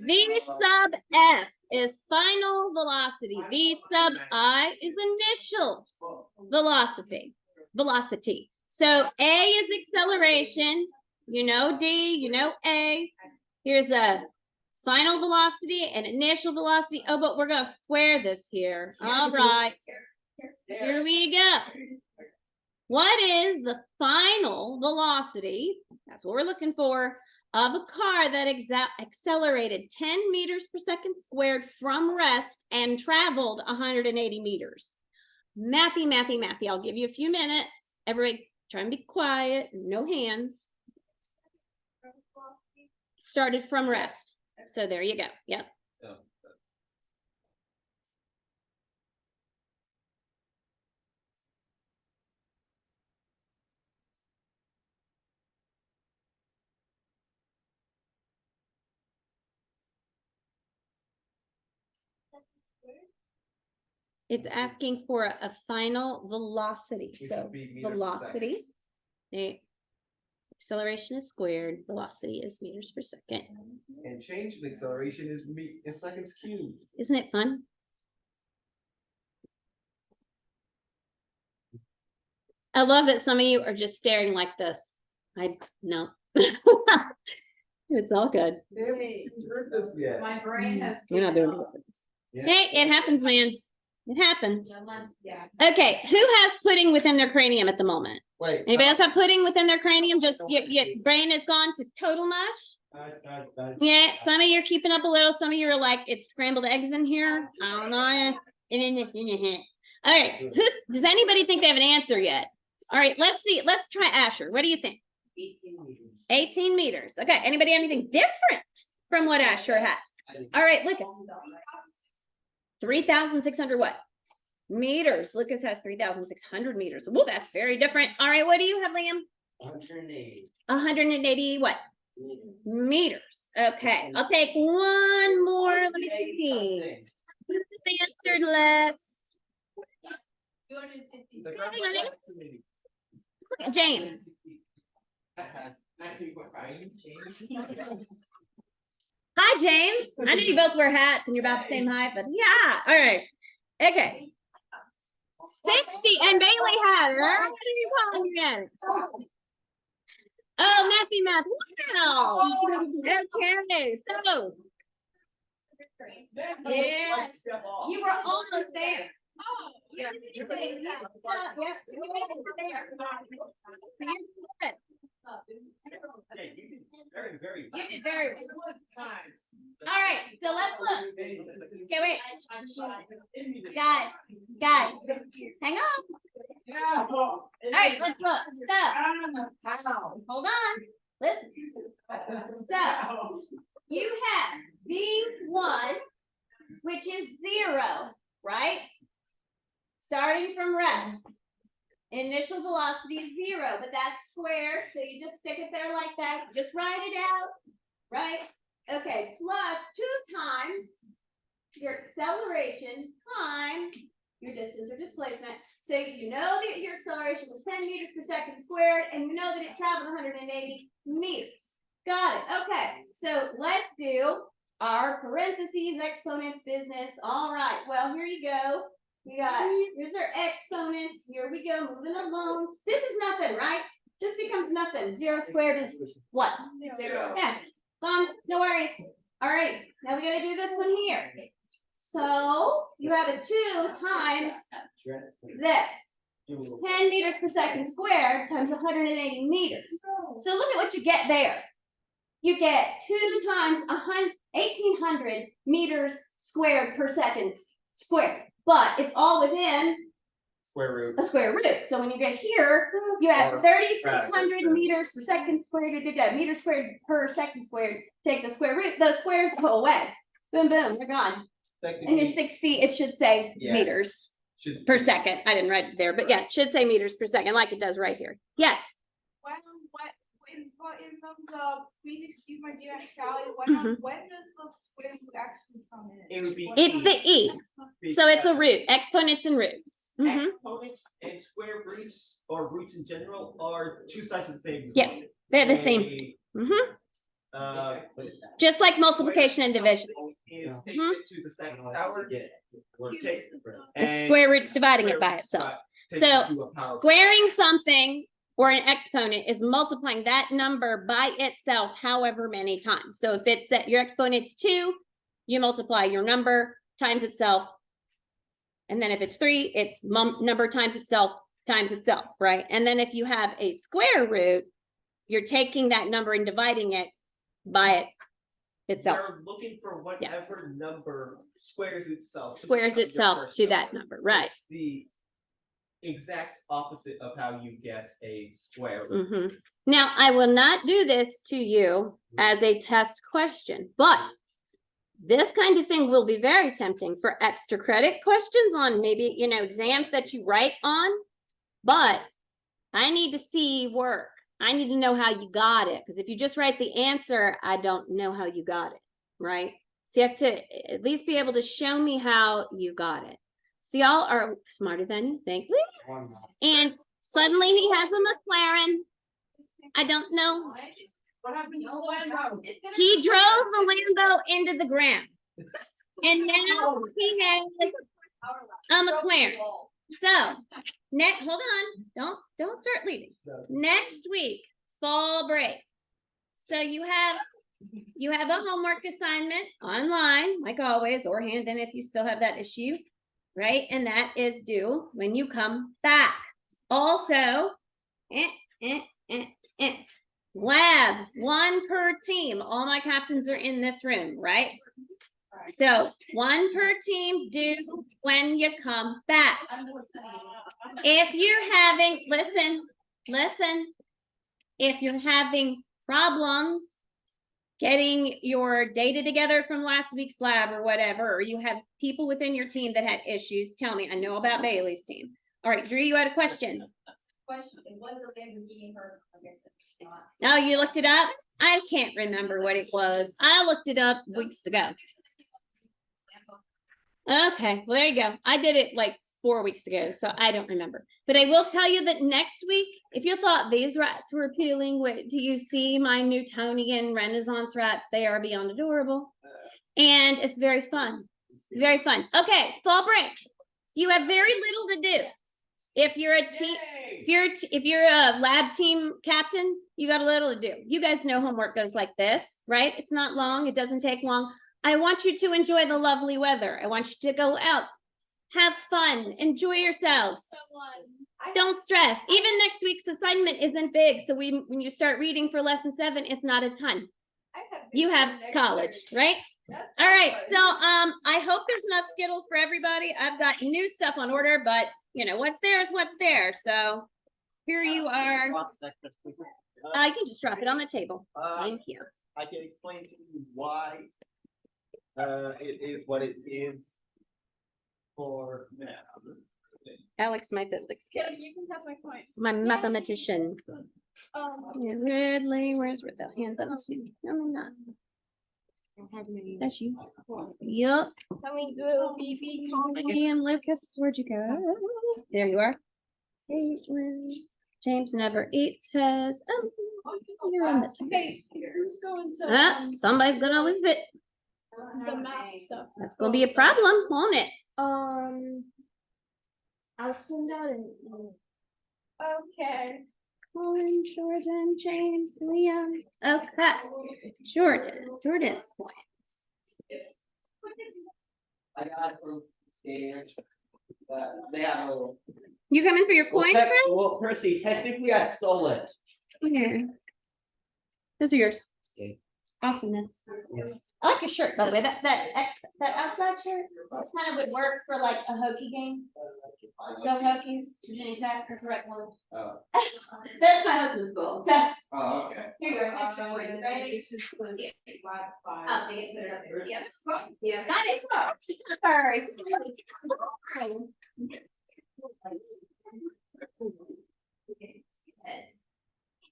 A: V sub F is final velocity. V sub I is initial velocity. So A is acceleration. You know D, you know A. Here's a final velocity and initial velocity. Oh, but we're going to square this here. All right. Here we go. What is the final velocity? That's what we're looking for, of a car that accelerated 10 meters per second squared from rest and traveled 180 meters. Mathy. I'll give you a few minutes. Everybody try and be quiet. No hands. Started from rest. So there you go. Yep. It's asking for a final velocity.
C: Which
A: So
C: would be meters per
A: velocity, the acceleration is squared, velocity is meters per second.
C: And change in acceleration is in seconds cubed.
A: Isn't it fun? I love that some of you are just staring like this. I know. It's all good.
C: They haven't heard this yet.
B: My brain has.
A: We're not doing it.
C: Yeah.
A: Hey, it happens, man. It happens.
B: Yeah.
A: Okay, who has pudding within their cranium at the moment?
C: Wait.
A: Anybody else have pudding within their cranium? Just your brain has gone to total mush? Yeah, some of you are keeping up a little. Some of you are like, it's scrambled eggs in here. I don't know. All right, does anybody think they have an answer yet? All right, let's see. Let's try Asher. What do you think?
E: 18 meters.
A: 18 meters. Okay, anybody have anything different from what Asher has? All right, Lucas. 3,600 what? Meters. Lucas has 3,600 meters. Well, that's very different. All right, what do you have, Liam?
E: 180.
A: 180 what? Meters. Okay, I'll take one more. Let me see. Who's answered less?
B: 250.
A: Look at James.
E: 19.5.
A: Hi, James. I know you both wear hats and you're about the same height, but yeah. All right. Okay. 60 and Bailey had it. What are you calling again? Oh, math. Wow. Okay. So yeah, you were almost there.
B: Oh,
A: Yeah. You were there. So you're good.
C: very, very.
A: You did very well.
E: It was times.
A: All right, so let's look. Okay, wait. Guys, hang on.
E: Yeah.
A: All right, let's look. So, hold on. Listen. So, you have V1, which is 0, right? Starting from rest. Initial velocity is 0, but that's squared, so you just stick it there like that. Just write it out, right? Okay, plus 2 times your acceleration times your distance or displacement. So you know that your acceleration was 10 meters per second squared, and you know that it traveled 180 meters. Got it. Okay, so let's do our parentheses exponents business. All right, well, here you go. We got, here's our exponents. Here we go, moving along. This is nothing, right? This becomes nothing. 0 squared is what?
E: 0.
A: Yeah, gone, no worries. All right, now we gotta do this one here. So you have a 2 times this. 10 meters per second squared times 180 meters. So look at what you get there. You get 2 times 1,800 meters squared per second squared. But it's all within
C: Square root.
A: a square root. So when you get here, you have 3,600 meters per second squared, meters squared per second squared. Take the square root, those squares go away. Boom, boom, they're gone. And it's 60, it should say
C: Yeah.
A: meters
C: Should
A: per second. I didn't write it there, but yeah, it should say meters per second, like it does right here. Yes.
B: Please excuse my dear Aunt Sally,
A: Mhm.
B: when does the square root actually come in?
C: It would be.
A: It's the E. So it's a root, exponents and roots. Mhm.
C: Exponents and square roots or roots in general are 2 sides of the same.
A: Yeah,
C: coin.
A: they're the same.
C: They,
A: Mhm.
C: Uh.
A: Just like multiplication and division.
C: Is take
A: Mhm.
C: it to the second power.
A: The
C: and
A: square root's dividing it by
C: square
A: itself.
C: root's takes it
A: So
C: to a power.
A: squaring something or an exponent is multiplying that number by itself however many times. So if it's your exponent's 2, you multiply your number times itself. And then if it's 3, it's number times itself, right? And then if you have a square root, you're taking that number and dividing it by itself.
C: They're looking for whatever number squares itself.
A: Squares
C: become your
A: itself
C: first
A: to that number, right?
C: It's the exact opposite of how you get a square root.
A: Mhm. Now, I will not do this to you as a test question, but this kind of thing will be very tempting for extra credit questions on maybe, exams that you write on. But I need to see work. I need to know how you got it. Because if you just write the answer, I don't know how you got it, right? So you have to at least be able to show me how you got it. So y'all are smarter than you think. And suddenly he has a McLaren. I don't know.
E: What happened to the Lambo?
A: He drove the Lambo into the ground. And now he has a McLaren. So, hold on. Don't start leaving. Next week, fall break. So you have a homework assignment online, like always, or hand in if you still have that issue, right? And that is due when you come back. Also, lab, 1 per team. All my captains are in this room, right? So 1 per team due when you come back. If you're having, listen, if you're having problems getting your data together from last week's lab or whatever, or you have people within your team that had issues, tell me. I know about Bailey's team. All right, Drew, you had a question.
F: It was a Lamborghini her, I guess it's not.
A: Oh, you looked it up? I can't remember what it was. I looked it up weeks ago. Okay, well, there you go. I did it like 4 weeks ago, so I don't remember. But I will tell you that next week, if you thought these rats were appealing, do you see my Newtonian Renaissance rats? They are beyond adorable. And it's very fun. Very fun. Okay, fall break. You have very little to do. If you're a team, if you're a lab team captain, you got a little to do. You guys know homework goes like this, right? It's not long. It doesn't take long. I want you to enjoy the lovely weather. I want you to go out, have fun, enjoy yourselves.
F: I
A: Don't stress. Even next week's assignment isn't big, so when you start reading for lesson 7, it's not a ton. You have college, right? All right, so I hope there's enough Skittles for everybody. I've got new stuff on order, but you know what's there is what's there. So here you are. You can just drop it on the table. Thank you.
C: I can explain to you why it is what it is for now.
A: Alex, my physics
B: Yeah,
A: kid,
B: you can have my points.
A: my mathematician.
B: Um,
A: Yeah, Ridley, where's Ridley? Hands up. No, I'm not. That's you. Yup.
B: Can we do BB
A: Ian Lucas, where'd you go? There you are. Caitlin. James never eats his. Oh, you're on the
B: Hey, who's going to?
A: somebody's gonna lose it.
B: The math stuff.
A: That's gonna be a problem, won't it?
G: I'll send out an
B: Okay.
A: Colin, Jordan, James, Liam. Okay. Jordan's point.
E: I got it from Daniel. They have a little.
A: You coming for your coins, friend?
E: Well, Percy, technically I stole it.
A: Here. Those are yours.
E: Okay.
A: Awesomeness. I like your shirt, by the way. That outside shirt kind of would work for like a Hokie game. Go Hokies, Virginia Tech, that's the right one.
E: Oh.
A: That's my husband's goal.
E: Oh, okay.
A: Here you go. Extra coins, right? I'll take it, put it up there. Yeah. Yeah, got it. First.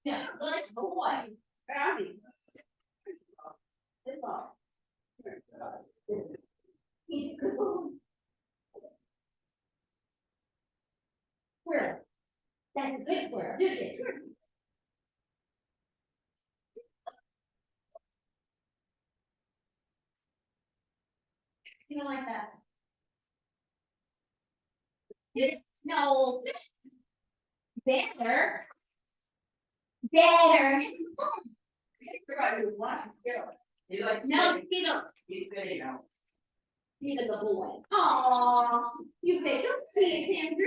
A: Yeah, good boy. He's a good boy. Where? That's a good word. You don't like that? No. Better. Better.
E: He likes.
A: No, he don't.
E: He's good now.
A: He's a good boy. Aw, you picked up see Andrew.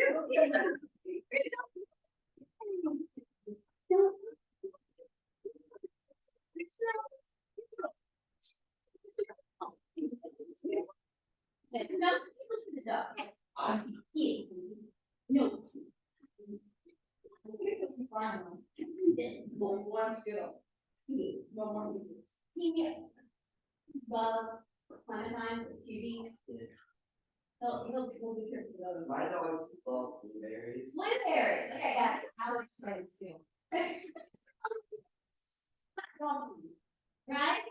A: No.
F: One skill.
A: Love, Clementine, QB. He'll be sure to go.
E: My dog's full of blueberries.
A: Blueberries, okay, got it. Alex tries to. Right?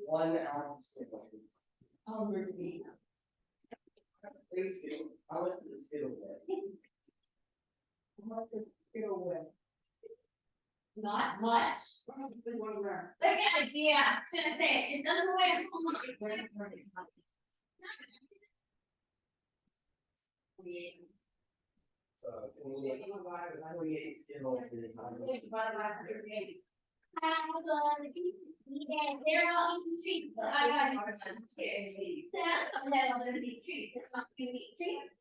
E: 1 ounce of Skittles. Please, I went to the Skittle bed.
A: Not much. Again, yeah, I'm gonna say it doesn't weigh
E: How do we get Skittles in this time?
A: they're all eating treats, so I got some treats. I'm gonna eat treats, it's not you eat treats.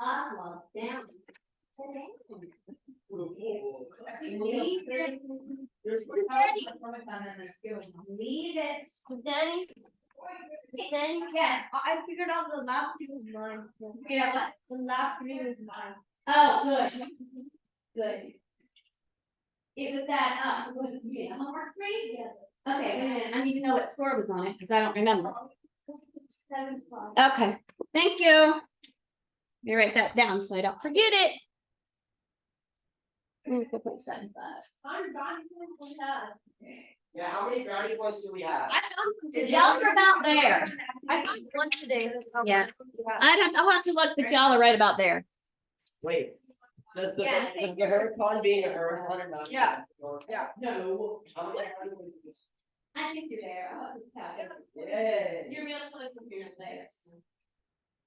A: Oswald, down. Leave it.
G: Danny, Danny,
A: Yeah.
G: I figured out the lap tree was mine.
A: Yeah, what?
G: The lap tree was mine.
A: Oh, good. Good. It was that, homework three? Yeah. Okay, wait a minute, I need to know what score was on it, because I don't remember.
G: 7-5.
A: Okay, thank you. Let me write that down so I don't forget it. 4.75.
E: Yeah, how many brownie points do we have?
A: Y'all are about there.
G: I found one today.
A: Yeah. I'll have to look, but y'all are right about there.
E: Wait. Does the,
A: Yeah.
E: does the Huracan being a Huracan or not?
F: Yeah. Yeah.
E: No. How many brownie points is this?
A: I think you're there. I'll have to count.
E: Yeah.
A: You're real close if you're not there. So.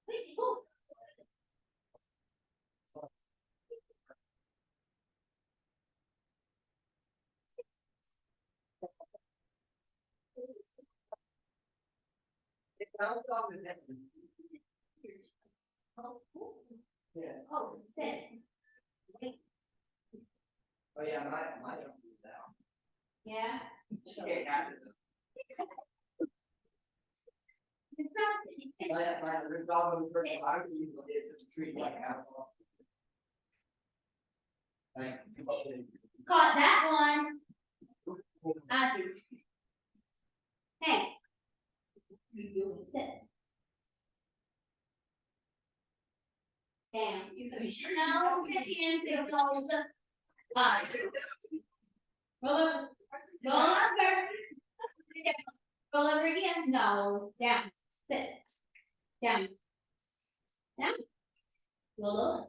A: Wait, oh.
E: Yeah.
A: Oh, sit.
E: Oh, yeah, my don't do that.
A: Yeah.
E: She can't catch it. My dog was first, I don't even know if it's a tree like asshole. Like.
A: Caught that one. I do. Hey. Sit. Down. You can no hands and toes. Roll over. Roll over. Roll over again. No. Down. Sit. Down. Down. Roll over.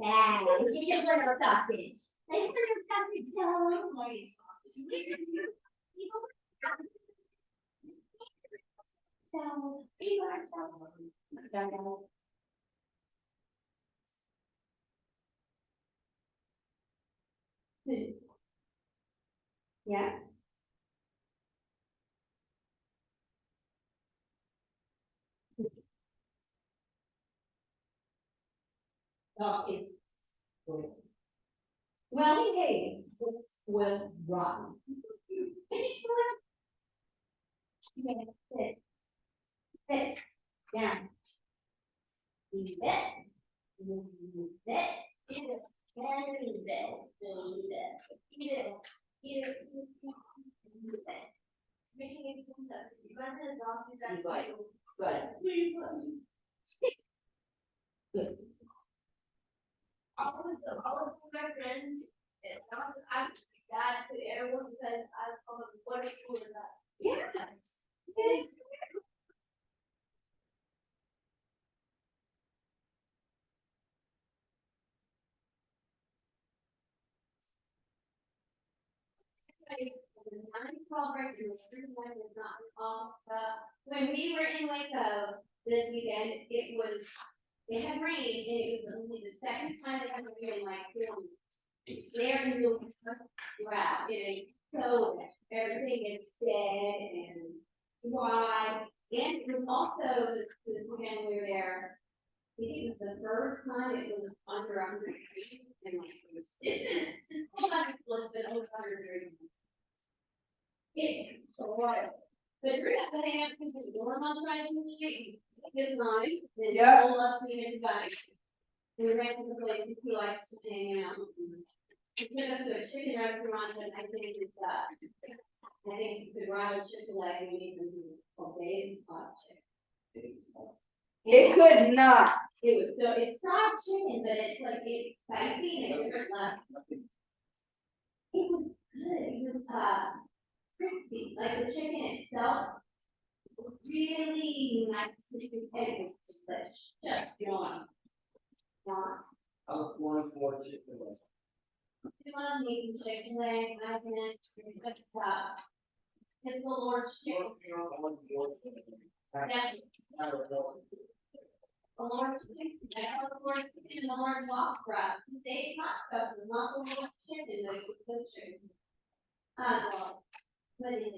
A: Down. Get your little sausage. Take your little sausage down. Down. Down. Yeah. Dog is. Well, he did. Was rotten. Yeah, sit. Sit. Down. Leave it. Leave it. Eat it. And leave it. Leave it. Eat it. Eat it. Leave it.
G: Making it so that you run to the doctor, that's
E: He's like,
G: like. All of my friends, I'm bad to everyone because I'm what is cool with that.
A: Yeah. When we were in Waco this weekend, it had rained and it was only the second time they had rain in like 4 weeks. There in the wow, it is so everything is dead and dry. And it was also this weekend we were there. I think it was the first time it was under 100 degrees and like it was since all that was been over 100 degrees. It's wild. But you're not gonna have to do warm on Friday night. It's not, then you roll up seeing his body. And we ran to the place and he likes to hang out. We took us to a chicken restaurant and I think it's I think you could ride a Chick-fil-A and we can do a Dave's hot chicken.
B: It could not.
A: It was so, it's fried chicken, but it's like, it's spicy and it's different. It was good, it was, crispy, like the chicken itself. Was really nice to eat, just yawn.
E: I was born for chicken.
A: I love eating chicken leg, I can, it's, it's the Lord's chicken. Yeah. The Lord's chicken, that's what the Lord's chicken, the Lord's opera, they not stuff, not the Lord's chicken, like the chicken. Well, what is it?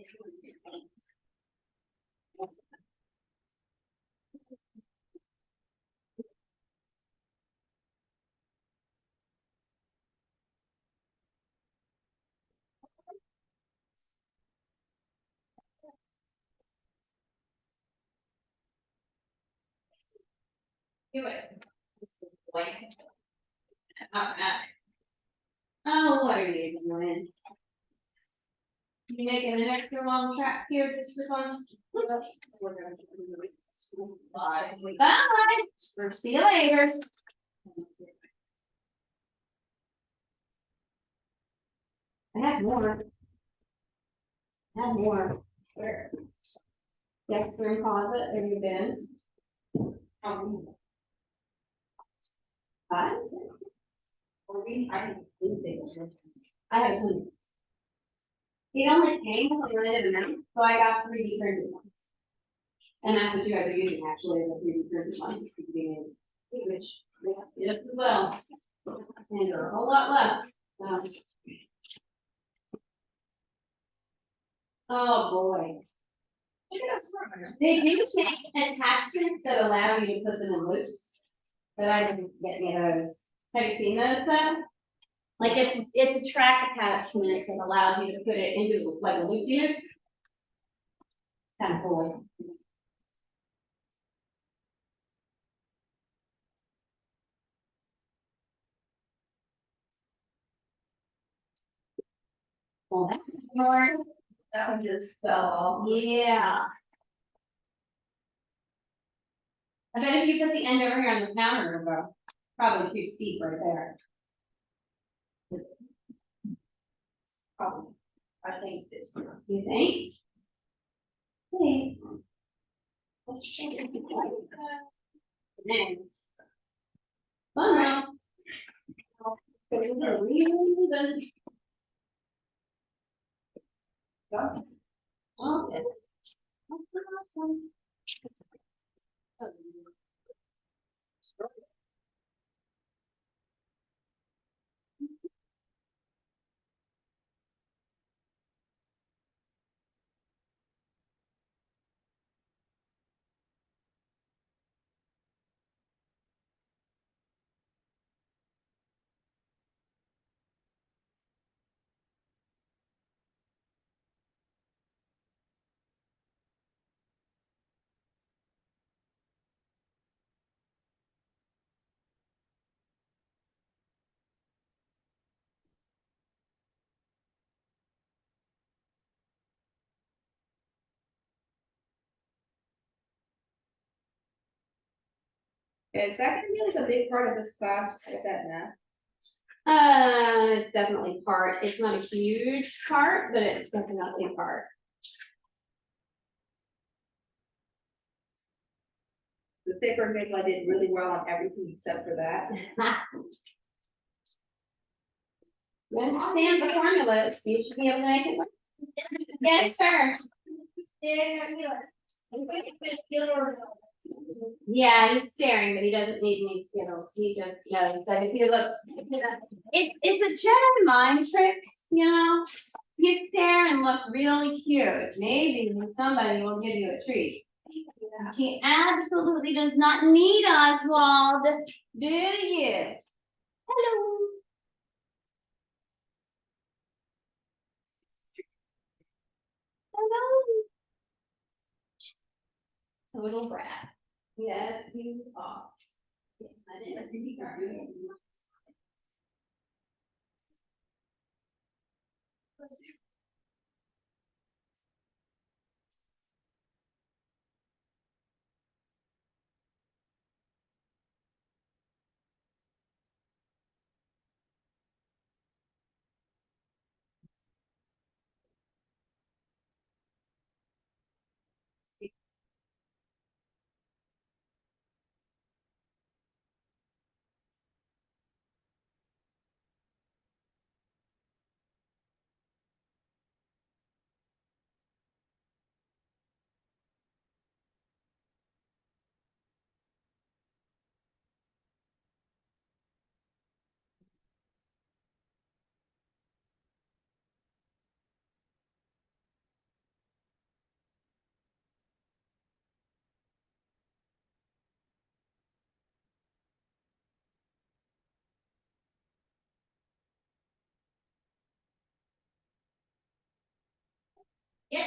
A: Do it. Wait. Oh, what are you doing? You making an extra long track here just for fun? Bye. See you later. I have more. I have more. Where? Desk room closet, have you been? Five, six. I have blue things. I have blue. It only came with a limited amount, so I got 3D printed ones. And that's what you guys are using actually, the 3D printed ones, which, yeah, as well. And they're a whole lot less. Oh, boy. Look at They do make attachments that allow you to put them in loops. But I didn't get any of those. Have you seen those though? Like it's a track attachment that allows you to put it into like a loop unit. Kind of cool. Well, that's more,
F: That one just fell off.
A: yeah. I bet if you put the end over here on the counter, it'll go probably too steep right there.
F: Probably. I think this one.
A: You think? See. Let's check it. Then. Well.
F: Done.
A: Awesome. Awesome.
F: Is that gonna be like a big part of this class with that math?
A: It's definitely part, it's not a huge part, but it's definitely part.
F: The paper maybe I did really well on everything except for that.
A: You understand the formula, you should be able to make it work. Yes, sir. Yeah, he's staring, but he doesn't need any Skittles, he just knows that if he looks, it's a Jedi mind trick, you know? You stare and look really cute, maybe somebody will give you a treat. He absolutely does not need Oswald, do you? Hello. Hello. Total brat. Yes, you are. I didn't think you were doing this. Yep.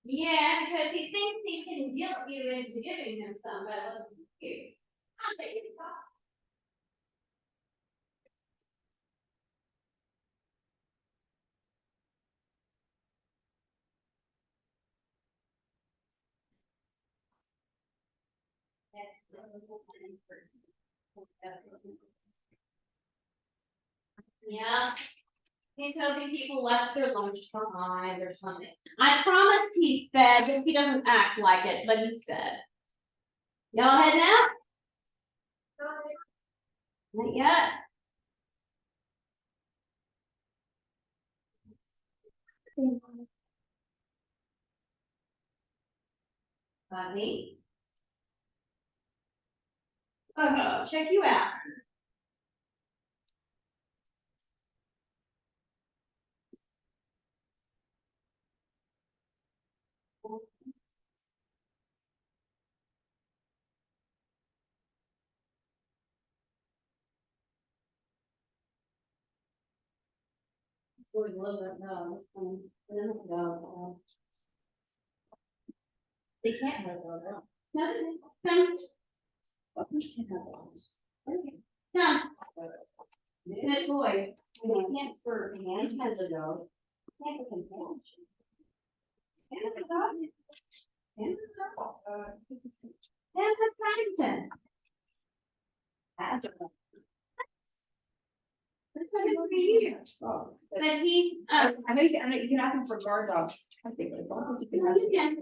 A: Yeah, because he thinks he can guilt you into giving him some by looking at you. I'll let you talk. Yeah. He's hoping people left their lunch behind or something. I promise he's fed, but he doesn't act like it, but he's fed. Y'all heading out? Not yet. Fuzzy. Check you out. Would love it, no, I don't know. They can't have those. No, come. We can't have those. Come. Good boy. They can't for, man has a dog. Can't for companionship. And a dog. And a dog. And has Paddington. That's not good for you. But he,
F: I know you can have them for guard dogs. I think like, I think you can have.
A: you can,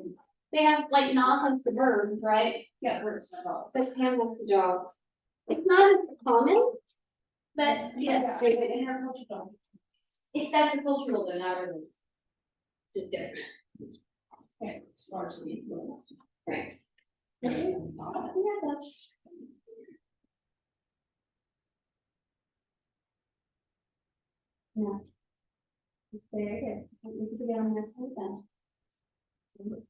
A: they have like Nazis the birds, right?
F: Yeah, birds and dogs.
A: But Campbell's the dogs. It's not as common, but yes,
F: They would intercultural dog.
A: if that's a cultural, then not really. Just different,
F: Okay, it's largely influenced.
A: right?
F: Yeah,
A: Yeah, that's. Yeah. Very good. We could get on this one then. No,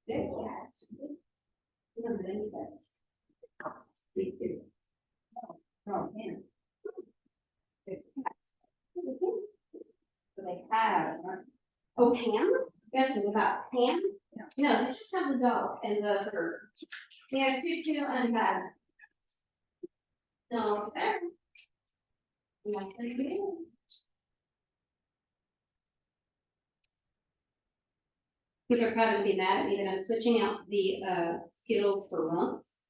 A: but any sense. We do.
F: Oh, man.
A: So they have. Oh, Pam? Guess it's about Pam? No, they just have the dog and the bird. They have Tutu and Baz. No, there. Yeah, pretty good. People are probably mad at me that I'm switching out the Skittle for runts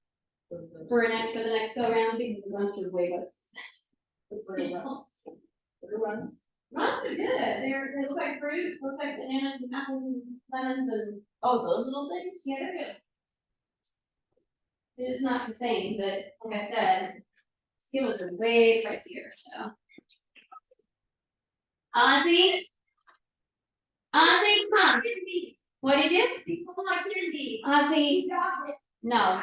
A: for the next go around because the runts are way less expensive. Runts are good. They look like fruit, look like bananas and apples and lemons and.
F: Oh, those little things?
A: Yeah, they're good. They're just not the same, but like I said, Skittles are way pricier, so. Ozzy? Ozzy, come on. What do you do? Ozzy, no.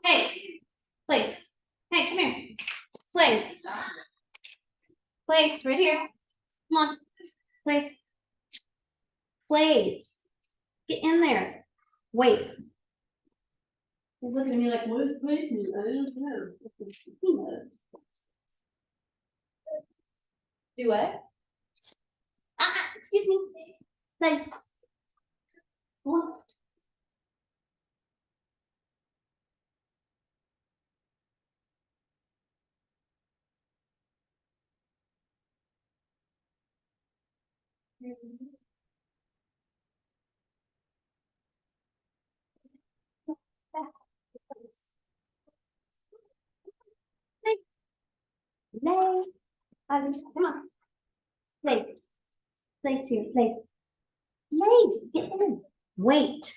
A: Hey, place. Hey, come here. Place. Place, right here. Come on. Place. Place. Get in there. Wait. He's looking at me like, what is placement? I don't know. He knows. Do what? Excuse me. Place. What? Lay. Come on. Place. Place here. Place. Place. Get in. Wait.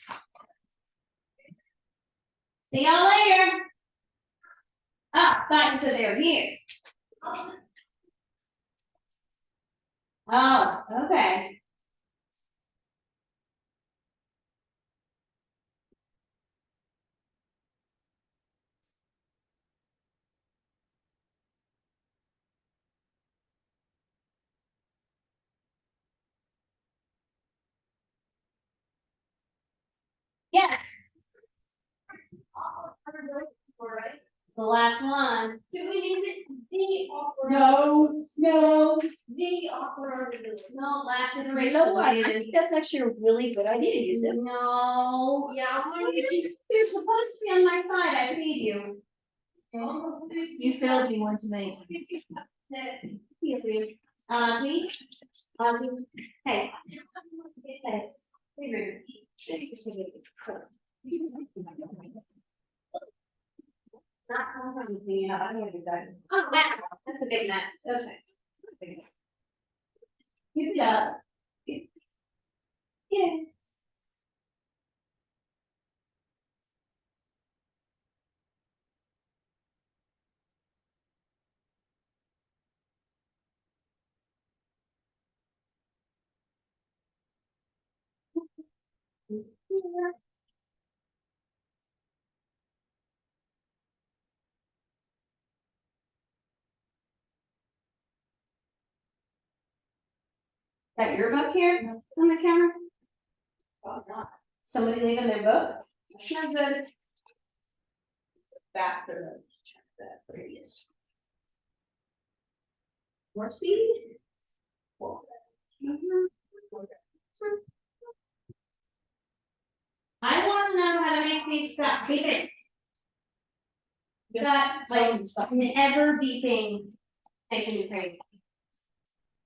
A: See y'all later. Oh, thought you said they were here. Oh, okay. Yeah, it's the last one.
G: Do we name it the opera?
F: No, no.
G: The opera.
A: No, last
F: You
A: iteration.
F: know what? I think that's actually a really good idea to use it.
A: No.
G: Yeah, I'm gonna use
A: You're supposed to be on my side. I paid you.
F: You failed me once tonight.
G: it.
A: See? Hey. Yes. Not compromising. Oh, wow, that's a big mess. Okay. Keep it up. Yeah. Is that your book here on the camera? Oh, not. Somebody leaving their book? Not good.
F: Faster than the previous. More speed?
A: I wanna know how to make these stop beeping. Got like never beeping, making me crazy.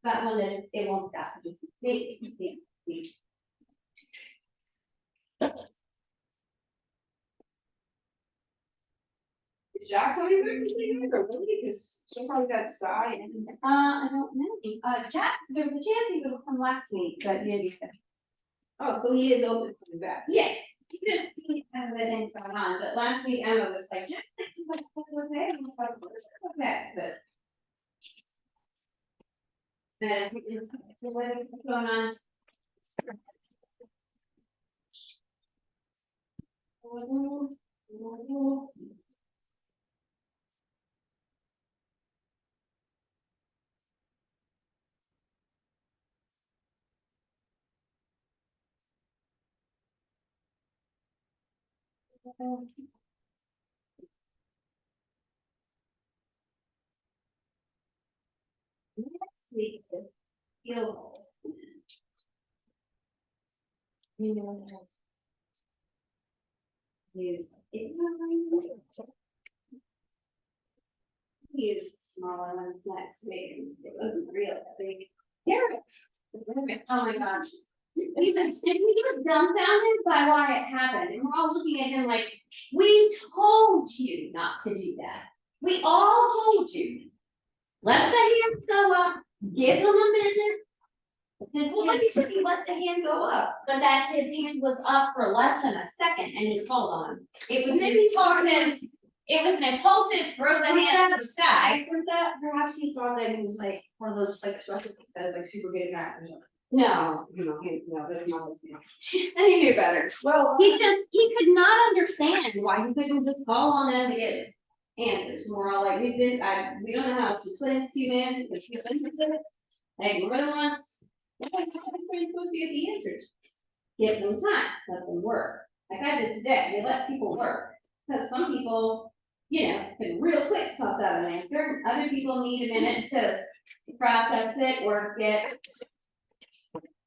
A: That one is, it won't stop, just beep, beep, beep.
F: Is Jack coming back to the or really? Because sometimes got Sky and.
A: I don't know, Jack, there was a chance he would have come last week, but he didn't.
F: Oh, so he is open coming back.
A: Yes, you could have seen kind of the things going on, but last week Emma was like, Jack, I think my son's okay, and I was like, "Of course it's okay, but. And I think it's what's going on. Next week, the field goal. You know. Use it. Use smaller ones next week, it wasn't real big. Garrett. Oh my gosh. He was dumbfounded by why it happened, and we're all looking at him like, we told you not to do that. We all told you. Let the hands go up, give him a minute. This
F: Well, like you
A: kid,
F: said, you let the hand go up.
A: but that kid's hand was up for less than a second and he called on him. It was an impulsive, it was an impulsive throw the hand to the sky.
F: I heard that, perhaps he thought that he was like one of those like special things that like super good at math or something.
A: No,
F: That's not his name.
A: and he knew better.
F: Well,
A: He could not understand why he couldn't just call on them to get answers. And we're all like, we don't know how to twin student, if you're interested, like more than once.
F: like, how are you supposed to get the answers?
A: Give them time, let them work. Like I did today, you let people work. Because some people, can real quick toss out an answer, other people need a minute to process it or get.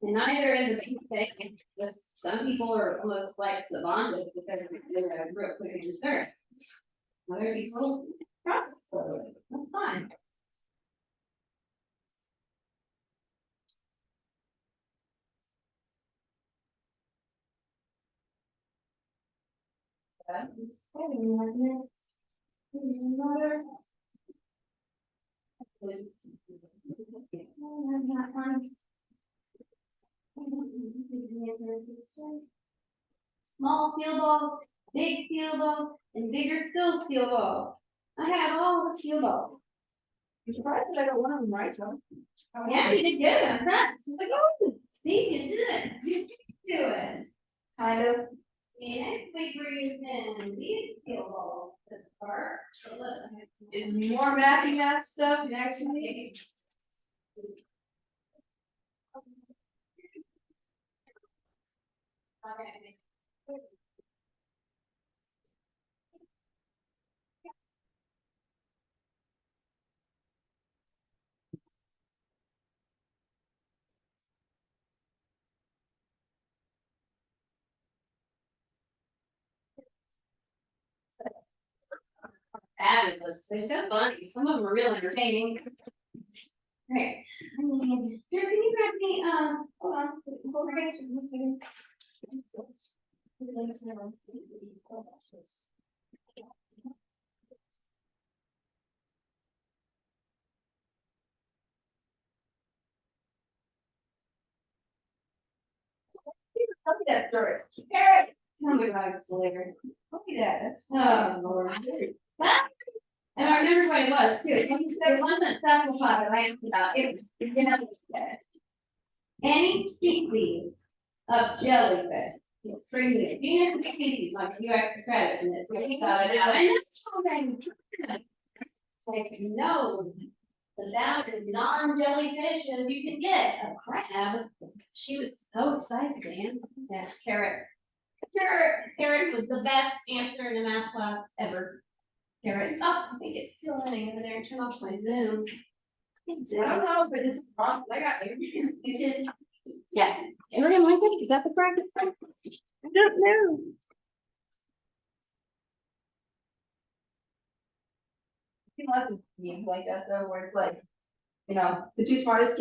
A: And neither is a big thing, just some people are almost like savant because they're a real quick answer. Other people process slowly, that's fine. Small field goal, big field goal, and bigger still field goal. I had all the field goals.
F: I'm surprised that I got one of them right, huh?
A: Yeah, you did good, I'm impressed. It's like, oh, see, you did it, you do it.
F: Kind of.
A: And next week we're using these field goals to start. So look,
F: Is more math stuff next week?
A: Okay. Fabulous, they're so funny, some of them are real entertaining. Right, I need, Drew, can you grab me, hold on, hold on, one second.
F: Tell me that story. Eric,
A: Oh my God, it's later.
F: tell me that, that's.
A: Oh, Lord. And I remember what it was too, the one that Seth was talking, I asked about, any species of jellyfish. Bring me, even species, like you extra credit in this, so he got it out, I know children. Like, no, about as non-jellyfish as you can get, a crab. She was so excited to answer that carrot. Eric was the best answer in a math class ever. Eric, oh, I think it's still running over there. Turn off my Zoom.
F: I don't know if it is wrong, I got everything.
A: You did. Yeah, Abraham Lincoln, is that the correct? I don't know.
F: Lots of memes like that though, where it's like, you know, the two smartest kids